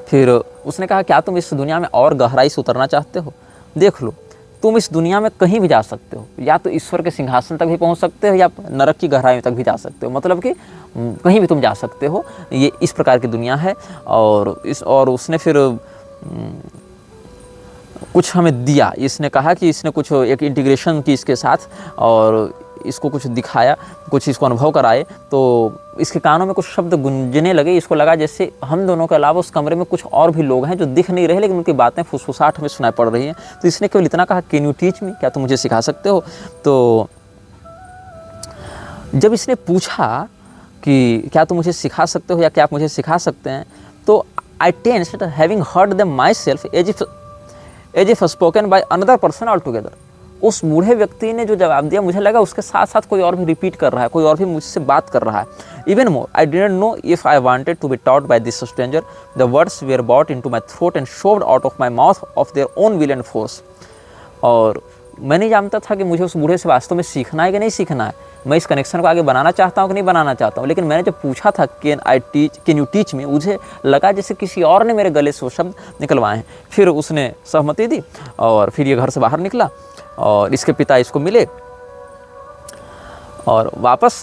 फिर उसने कहा, क्या तुम इस दुनिया में और गहराई से उतरना चाहते हो? देख लो, तुम इस दुनिया में कहीं भी जा सकते हो, या तो ईश्वर के सिंहासन तक भी पहुंच सकते हो या नरक की गहराई तक भी जा सकते हो, मतलब कि कहीं भी तुम जा सकते हो। ये इस प्रकार की दुनिया है। और उसने फिर कुछ हमें दिया। इसने कहा कि इसने कुछ एक इंटीग्रेशन की इसके साथ और इसको कुछ दिखाया, कुछ इसको अनुभव कराए। तो इसके कानों में कुछ शब्द गूंजने लगे। इसको लगा जैसे हम दोनों के अलावा उस कमरे में कुछ और भी लोग हैं जो दिख नहीं रहे, लेकिन उनकी बातें फुसफुसाहट हमें सुनाई पड़ रही हैं। तो इसने केवल इतना कहा, कैन यू टीच मी? क्या तुम मुझे सिखा सकते हो? तो जब इसने पूछा कि क्या तुम मुझे सिखा सकते हो या क्या आप मुझे सिखा सकते हैं, तो I tensed having heard them myself as if spoken by another person altogether. उस बूढ़े व्यक्ति ने जो जवाब दिया, मुझे लगा उसके साथ साथ कोई और भी रिपीट कर रहा है, कोई और भी मुझसे बात कर रहा है। Even more, I didn't know if I wanted to be taught by this stranger. The words were bought into my throat and shoved out of my mouth of their own will and force. और मैं नहीं जानता था कि मुझे उस बूढ़े से वास्तव में सीखना है कि नहीं सीखना है, मैं इस कनेक्शन को आगे बनाना चाहता हूँ कि नहीं बनाना चाहता हूँ। लेकिन मैंने जब पूछा था कैन यू टीच मी, मुझे लगा जैसे किसी और ने मेरे गले से वो शब्द निकलवाए हैं। फिर उसने सहमति दी और फिर ये घर से बाहर निकला और इसके पिता इसको मिले और वापस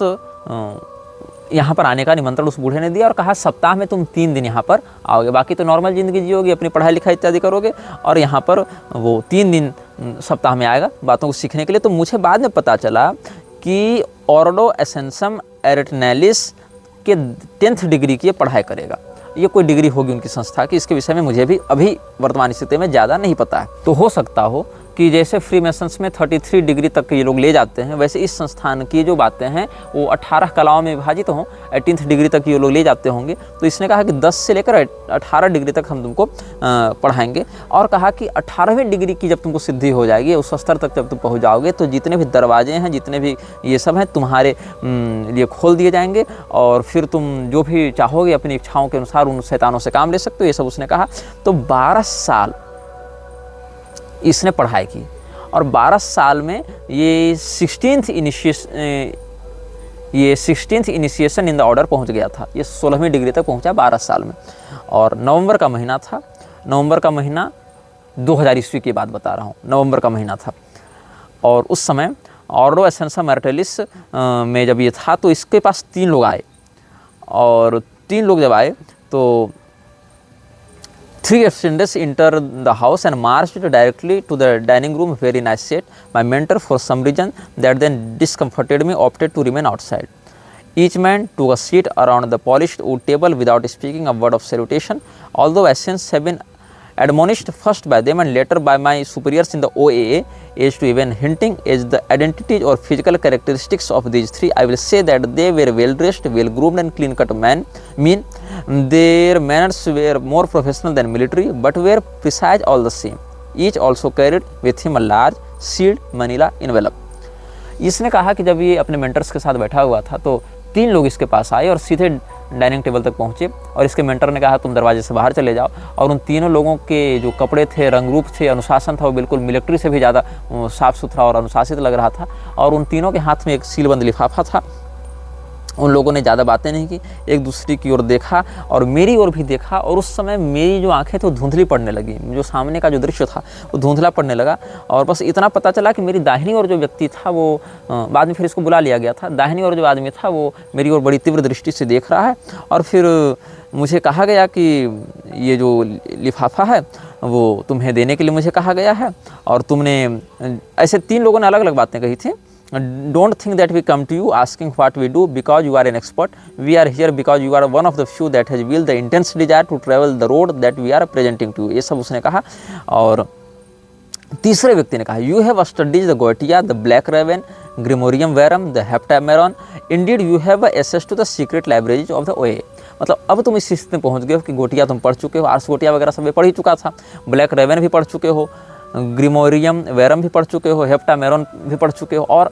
यहाँ पर आने का निमंत्रण उस बूढ़े ने दिया और कहा, सप्ताह में तुम 3 दिन यहाँ पर आओगे, बाकी तो नॉर्मल ज़िंदगी जियोगे, अपनी पढ़ाई लिखाई इत्यादि करोगे, और यहाँ पर वो 3 दिन सप्ताह में आएगा बातों को सीखने के लिए। तो मुझे बाद में पता चला कि ऑर्डो एसेंसम एरिटनैलिस के 10th डिग्री की पढ़ाई करेगा। ये कोई डिग्री होगी उनकी संस्था की, इसके विषय में मुझे भी अभी वर्तमान स्थिति में ज़्यादा नहीं पता है। तो हो सकता हो कि जैसे फ्री मेसन्स में 33 डिग्री तक ये लोग ले जाते हैं, वैसे इस संस्थान की जो बातें हैं वो 18 कलाओं में विभाजित हों, 18th डिग्री तक ये लोग ले जाते होंगे। तो इसने कहा कि 10 से लेकर 18 डिग्री तक हम तुमको पढ़ाएंगे, और कहा कि 18वीं डिग्री की जब तुमको सिद्धि हो जाएगी, उस स्तर तक जब तुम पहुँच जाओगे, तो जितने भी दरवाजे हैं, जितने भी ये सब हैं, तुम्हारे लिए खोल दिए जाएंगे और फिर तुम जो भी चाहोगे अपनी इच्छाओं के अनुसार उन शैतानों से काम ले सकते हो। ये सब उसने कहा। तो 12 साल इसने पढ़ाई की और 12 साल में ये 16th initiation in the order पहुंच गया था। ये 16वीं डिग्री तक पहुंचा 12 साल में। और नवंबर का महीना था, नवंबर का महीना 2000 ईस्वी की बात बता रहा हूँ, नवंबर का महीना था। और उस समय ऑर्डो एसेंसम एरिटनैलिस में जब ये था तो इसके पास 3 लोग आए, और 3 लोग जब आए तो 3 attendants entered the house and marched directly to the dining room, very nice set. My mentor, for some reason that then discomforted me, opted to remain outside. Each man took a seat around the polished wood table without speaking a word of salutation. Although Asians have been admonished first by them and later by my superiors in the OAA as to even hinting as the identities or physical characteristics of these 3, I will say that they were well dressed, well groomed and clean cut men. Their manners were more professional than military, but were precise all the same. Each also carried with him a large sealed manila envelope. इसने कहा कि जब ये अपने mentors के साथ बैठा हुआ था तो 3 लोग इसके पास आए और सीधे डाइनिंग टेबल तक पहुँचे, और इसके मेंटर ने कहा तुम दरवाजे से बाहर चले जाओ। और उन तीनों लोगों के जो कपड़े थे, रंग रूप थे, अनुशासन था, वो बिल्कुल मिलिट्री से भी ज़्यादा साफ़ सुथरा और अनुशासित लग रहा था। और उन तीनों के हाथ में एक सीलबंद लिफाफा था उन लोगों ने ज़्यादा बातें नहीं की, एक दूसरे की ओर देखा और मेरी ओर भी देखा, और उस समय मेरी जो आंखें तो धुंधली पड़ने लगी, जो सामने का जो दृश्य था वो धुंधला पड़ने लगा। और बस इतना पता चला कि मेरी दाहिनी ओर जो व्यक्ति था वो बाद में फिर इसको बुला लिया गया था, दाहिनी ओर जो आदमी था वो मेरी ओर बड़ी तीव्र दृष्टि से देख रहा है। और फिर मुझे कहा गया कि ये जो लिफाफा है वो तुम्हें देने के लिए मुझे कहा गया है, और तुमने ऐसे 3 लोगों ने अलग अलग बातें कही थी। Don't think that we come to you asking what we do because you are an expert. We are here because you are one of the few that has will the intense desire to travel the road that we are presenting to you. ये सब उसने कहा। और तीसरे व्यक्ति ने कहा, You have studied the Goetia, the Black Raven, Grimorium Verum, the Heptameron. Indeed, you have access to the secret libraries of the OA. मतलब अब तुम इस स्थिति में पहुंच गए हो कि गोटिया तुम पढ़ चुके हो, आर्स गोटिया वगैरह सब पढ़ ही चुका था, ब्लैक रेवन भी पढ़ चुके हो, ग्रिमोरियम वेरम भी पढ़ चुके हो, हेप्टामेरॉन भी पढ़ चुके हो, और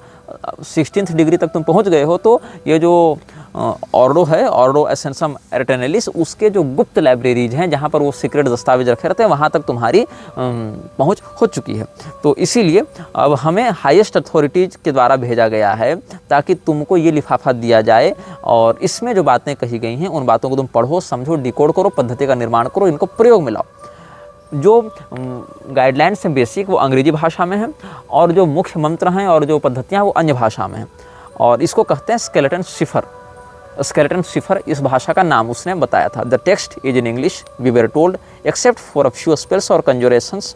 16th डिग्री तक तुम पहुंच गए हो। तो ये जो ऑर्डो है, ऑर्डो एसेंसम एर्टेनेलिस, उसके जो गुप्त लाइब्रेरीज हैं जहाँ पर वो सीक्रेट दस्तावेज रखे रहते हैं, वहाँ तक तुम्हारी पहुँच हो चुकी है। तो इसीलिए अब हमें हाईएस्ट अथॉरिटीज़ के द्वारा भेजा गया है ताकि तुमको ये लिफाफा दिया जाए, और इसमें जो बातें कही गई हैं उन बातों को तुम पढ़ो, समझो, डिकोड करो, पद्धति का निर्माण करो, इनको प्रयोग में लाओ। जो गाइडलाइंस हैं बेसिक वो अंग्रेजी भाषा में हैं, और जो मुख्य मंत्र हैं और जो पद्धतियाँ वो अन्य भाषा में हैं, और इसको कहते हैं स्केलेटन शिफर। स्केलेटन शिफर इस भाषा का नाम उसने बताया था। The text is in English, we were told, except for a few spells और conjurations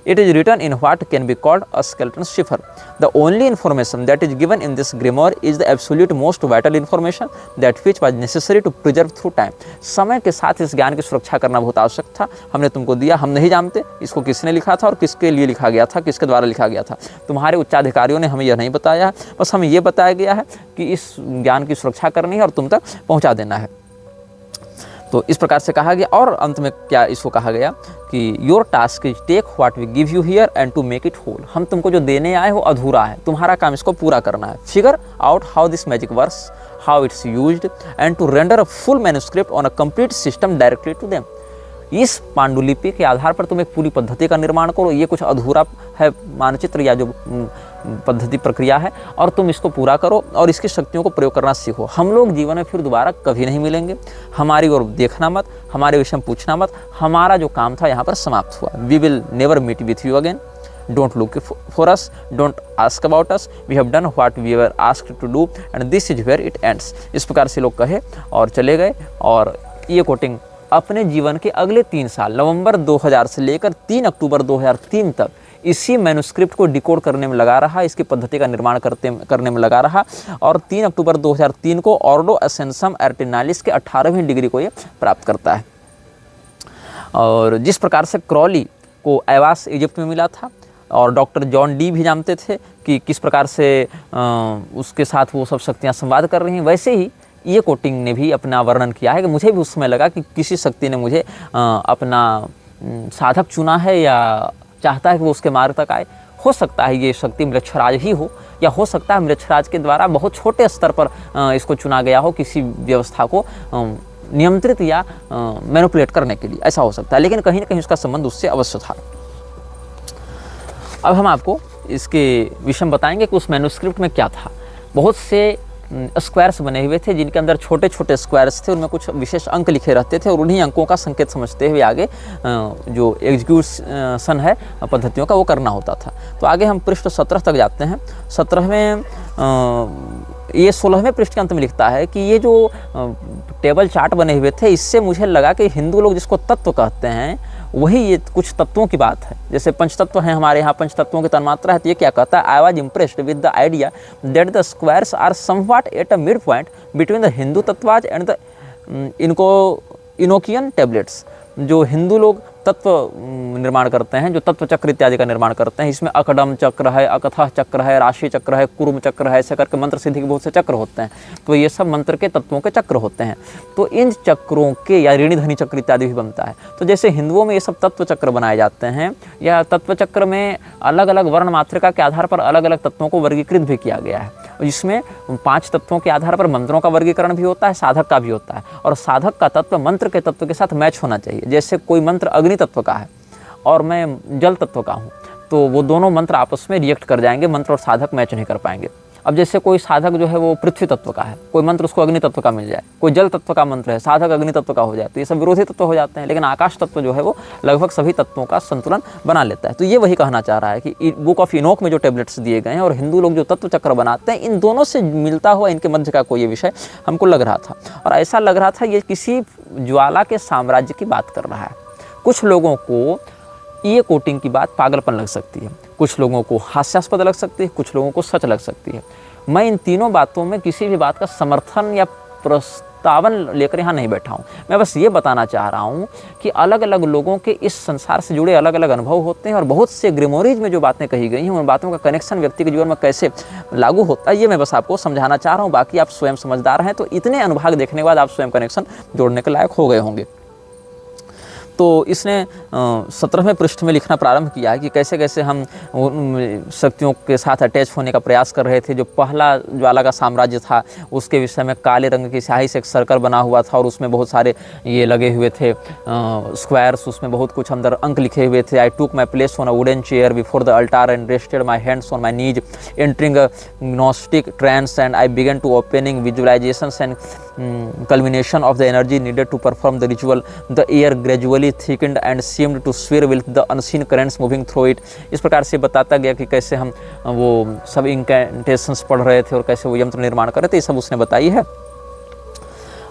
it is written in what can be called a skeleton cipher. The only information that is given in this grimoire is the absolute most vital information that which was necessary to preserve through time. समय के साथ इस ज्ञान की सुरक्षा करना बहुत आवश्यक था, हमने तुमको दिया, हम नहीं जानते इसको किसने लिखा था और किसके लिए लिखा गया था, किसके द्वारा लिखा गया था। तुम्हारे उच्चाधिकारियों ने हमें यह नहीं बताया, बस हमें यह बताया गया है कि इस ज्ञान की सुरक्षा करनी है और तुम तक पहुँचा देना है। तो इस प्रकार से कहा गया, और अंत में क्या इसको कहा गया कि your task is take what we give you here and to make it whole. हम तुमको जो देने आए वो अधूरा है, तुम्हारा काम इसको पूरा करना है। Figure out how this magic works, how it's used, and to render a full manuscript on a complete system directly to them. इस पांडुलिपि के आधार पर तुम एक पूरी पद्धति का निर्माण करो। ये कुछ अधूरा है मानचित्र या जो पद्धति प्रक्रिया है, और तुम इसको पूरा करो और इसकी शक्तियों को प्रयोग करना सीखो। हम लोग जीवन में फिर दोबारा कभी नहीं मिलेंगे, हमारी ओर देखना मत, हमारे विषय में पूछना मत, हमारा जो काम था यहाँ पर समाप्त हुआ। We will never meet with you again, don't look for us, don't ask about us, we have done what we were asked to do and this is where it ends. इस प्रकार से लोग कहे और चले गए, और ये कोटिंग अपने जीवन के अगले 3 साल, नवंबर 2000 से लेकर 3 अक्टूबर 2003 तक इसी मैन्युस्क्रिप्ट को डिकोड करने में लगा रहा, इसकी पद्धति का निर्माण करने में लगा रहा, और 3 अक्टूबर 2003 को ऑर्डो एसेंसम एर्टेनालिस के 18वीं डिग्री को ये प्राप्त करता है। और जिस प्रकार से क्रॉली को ऐवास इजिप्ट में मिला था, और डॉक्टर जॉन डी भी जानते थे कि किस प्रकार से उसके साथ वो सब शक्तियाँ संवाद कर रही हैं, वैसे ही ये कोटिंग ने भी अपना वर्णन किया है कि मुझे भी उस समय लगा कि किसी शक्ति ने मुझे अपना साधक चुना है या चाहता है कि वो उसके मार्ग तक आए। हो सकता है ये शक्ति मृक्षराज ही हो, या हो सकता है मृक्षराज के द्वारा बहुत छोटे स्तर पर इसको चुना गया हो किसी व्यवस्था को नियंत्रित या मैनिपुलेट करने के लिए, ऐसा हो सकता है, लेकिन कहीं ना कहीं उसका संबंध उससे अवश्य था। अब हम आपको इसके विषय में बताएंगे कि उस मैन्युस्क्रिप्ट में क्या था। बहुत से स्क्वायर्स बने हुए थे जिनके अंदर छोटे छोटे स्क्वायर्स थे, उनमें कुछ विशेष अंक लिखे रहते थे, और उन्हीं अंकों का संकेत समझते हुए आगे जो एग्जीक्यूशन है पद्धतियों का वो करना होता था। तो आगे हम पृष्ठ 17 तक जाते हैं। 17वें ये 16वें पृष्ठ के अंत में लिखता है कि ये जो टेबल चार्ट बने हुए थे, इससे मुझे लगा कि हिंदू लोग जिसको तत्व कहते हैं वही ये कुछ तत्वों की बात है। जैसे पंचतत्व हैं हमारे यहाँ, पंचतत्वों की तन्मात्रा है, तो ये क्या कहता है, I was impressed with the idea that the squares are somewhat at a midpoint between the Hindu tattvas and the Enochian tablets. जो हिंदू लोग तत्व निर्माण करते हैं, जो तत्व चक्र इत्यादि का निर्माण करते हैं, इसमें अकडम चक्र है, अकथः चक्र है, राशि चक्र है, कुर्म चक्र है, ऐसे करके मंत्र सिद्धि के बहुत से चक्र होते हैं। तो ये सब मंत्र के तत्वों के चक्र होते हैं। तो इन चक्रों के, या ऋणी धनी चक्र इत्यादि भी बनता है। तो जैसे हिंदुओं में ये सब तत्व चक्र बनाए जाते हैं, या तत्व चक्र में अलग अलग वर्ण मात्रिका के आधार पर अलग अलग तत्वों को वर्गीकृत भी किया गया है। इसमें 5 तत्वों के आधार पर मंत्रों का वर्गीकरण भी होता है, साधक का भी होता है, और साधक का तत्व मंत्र के तत्व के साथ मैच होना चाहिए। जैसे कोई मंत्र अग्नि तत्व का है और मैं जल तत्व का हूँ, तो वो दोनों मंत्र आपस में रिएक्ट कर जाएंगे, मंत्र और साधक मैच नहीं कर पाएंगे। अब जैसे कोई साधक जो है वो पृथ्वी तत्व का है, कोई मंत्र उसको अग्नि तत्व का मिल जाए, कोई जल तत्व का मंत्र है, साधक अग्नि तत्व का हो जाए, तो ये सब विरोधी तत्व हो जाते हैं। लेकिन आकाश तत्व जो है वो लगभग सभी तत्वों का संतुलन बना लेता है। तो ये वही कहना चाह रहा है कि बुक ऑफ इनोक में जो टेबलेट्स दिए गए हैं और हिंदू लोग जो तत्व चक्र बनाते हैं, इन दोनों से मिलता हुआ इनके मध्य का कोई ये विषय हमको लग रहा था। और ऐसा लग रहा था ये किसी ज्वाला के साम्राज्य की बात कर रहा है। कुछ लोगों को ये कोटिंग की बात पागलपन लग सकती है, कुछ लोगों को हास्यास्पद लग सकती है, कुछ लोगों को सच लग सकती है। मैं इन तीनों बातों में किसी भी बात का समर्थन या प्रस्तावन लेकर यहाँ नहीं बैठा हूँ। मैं बस ये बताना चाह रहा हूँ कि अलग अलग लोगों के इस संसार से जुड़े अलग अलग अनुभव होते हैं और बहुत से ग्रिमोरीज में जो बातें कही गई हैं उन बातों का कनेक्शन व्यक्ति के जीवन में कैसे लागू होता है, ये मैं बस आपको समझाना चाह रहा हूँ। बाकी आप स्वयं समझदार हैं, तो इतने अनुभाग देखने के बाद आप स्वयं कनेक्शन जोड़ने के लायक हो गए होंगे। तो इसने 17वें पृष्ठ में लिखना प्रारंभ किया है कि कैसे कैसे हम शक्तियों के साथ अटैच होने का प्रयास कर रहे थे। जो पहला ज्वाला का साम्राज्य था उसके विषय में काले रंग की स्याही से एक सर्कल बना हुआ था और उसमें बहुत सारे ये लगे हुए थे स्क्वायर्स, उसमें बहुत कुछ अंदर अंक लिखे हुए थे। I took my place on a wooden chair before the altar and rested my hands on my knees entering a gnostic trance and I began to opening visualisations and culmination of the energy needed to perform the ritual. The air gradually thickened and seemed to swirl with the unseen currents moving through it. इस प्रकार से बताता गया कि कैसे हम वो सब इंकेंटेशंस पढ़ रहे थे और कैसे वो यंत्र निर्माण कर रहे थे, ये सब उसने बताई है।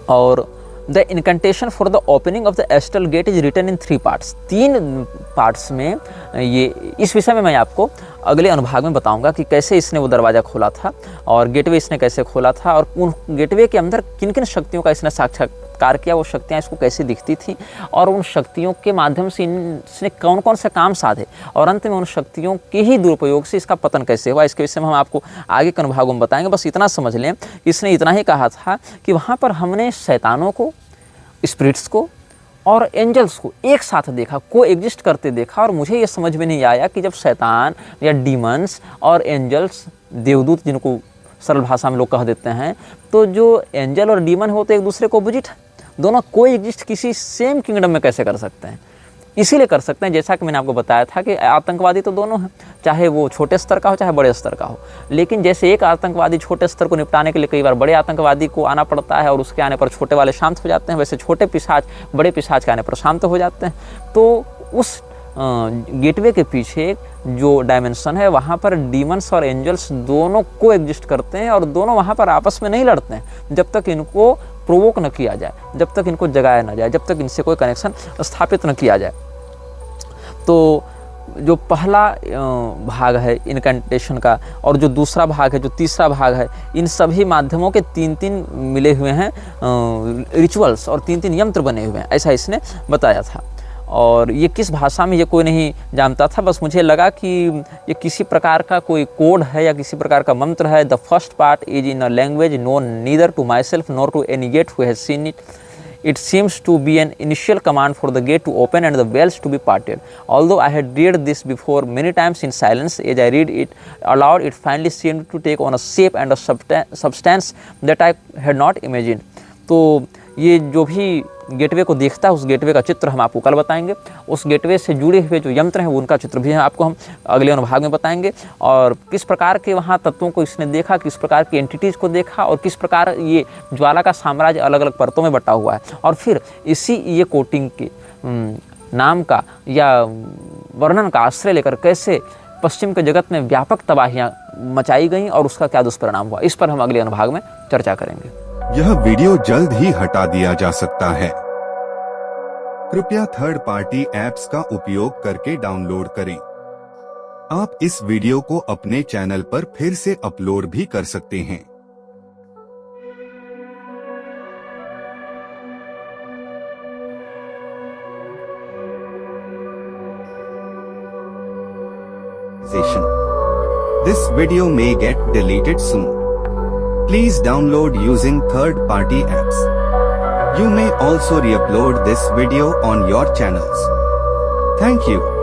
और the incantation for the opening of the astral gate is written in 3 parts. 3 parts में ये इस विषय में मैं आपको अगले अनुभाग में बताऊंगा कि कैसे इसने वो दरवाज़ा खोला था और गेटवे इसने कैसे खोला था और उन गेटवे के अंदर किन किन शक्तियों का इसने साक्षात्कार किया, वो शक्तियाँ इसको कैसे दिखती थी और उन शक्तियों के माध्यम से इसने कौन कौन से काम साधे और अंत में उन शक्तियों के ही दुरुपयोग से इसका पतन कैसे हुआ। इसके विषय में हम आपको आगे के अनुभागों में बताएंगे। बस इतना समझ लें, इसने इतना ही कहा था कि वहाँ पर हमने शैतानों को, स्पिरिट्स को और एंजल्स को एक साथ देखा, को एग्जिस्ट करते देखा। और मुझे ये समझ में नहीं आया कि जब शैतान या डीमंस और एंजल्स, देवदूत जिनको सरल भाषा में लोग कह देते हैं, तो जो एंजल और डीमन होते एक दूसरे को अपोजिट है, दोनों को एग्जिस्ट किसी सेम किंगडम में कैसे कर सकते हैं? इसीलिए कर सकते हैं जैसा कि मैंने आपको बताया था कि आतंकवादी तो दोनों हैं, चाहे वो छोटे स्तर का हो चाहे बड़े स्तर का हो। लेकिन जैसे एक आतंकवादी छोटे स्तर को निपटाने के लिए कई बार बड़े आतंकवादी को आना पड़ता है और उसके आने पर छोटे वाले शांत हो जाते हैं, वैसे छोटे पिशाच बड़े पिशाच के आने पर शांत हो जाते हैं। तो उस गेटवे के पीछे जो डायमेंशन है वहाँ पर डीमंस और एंजल्स दोनों को एग्जिस्ट करते हैं और दोनों वहाँ पर आपस में नहीं लड़ते हैं जब तक इनको प्रोवोक न किया जाए, जब तक इनको जगाया न जाए, जब तक इनसे कोई कनेक्शन स्थापित न किया जाए। तो जो पहला भाग है इनकेंटेशन का और जो दूसरा भाग है, जो तीसरा भाग है, इन सभी माध्यमों के 3-3 मिले हुए हैं रिचुअल्स और 3-3 यंत्र बने हुए हैं, ऐसा इसने बताया था। और ये किस भाषा में ये कोई नहीं जानता था, बस मुझे लगा कि ये किसी प्रकार का कोई कोड है या किसी प्रकार का मंत्र है। The first part is in a language known neither to myself nor to any gate who has seen it. It seems to be an initial command for the gate to open and the bells to be parted. Although I had read this before many times in silence, as I read it aloud, it finally seemed to take on a shape and a substance that I had not imagined. तो ये जो भी gateway को देखता है उस gateway का चित्र हम आपको कल बताएंगे। उस गेटवे से जुड़े हुए जो यंत्र हैं उनका चित्र भी आपको हम अगले अनुभाग में बताएंगे और किस प्रकार के वहाँ तत्वों को इसने देखा, किस प्रकार की एंटिटीज़ को देखा और किस प्रकार ये ज्वाला का साम्राज्य अलग अलग परतों में बटा हुआ है। और फिर इसी ये कोटिंग के नाम का या वर्णन का आश्रय लेकर कैसे पश्चिम के जगत में व्यापक तबाहियाँ मचाई गई और उसका क्या दुष्परिणाम हुआ, इस पर हम अगले अनुभाग में चर्चा करेंगे। यह वीडियो जल्द ही हटा दिया जा सकता है। कृपया थर्ड पार्टी ऐप्स का उपयोग करके डाउनलोड करें। आप इस वीडियो को अपने चैनल पर फिर से अपलोड भी कर सकते हैं। This video may get deleted soon. Please download using third-party apps. You may also re-upload this video on your channels. Thank you.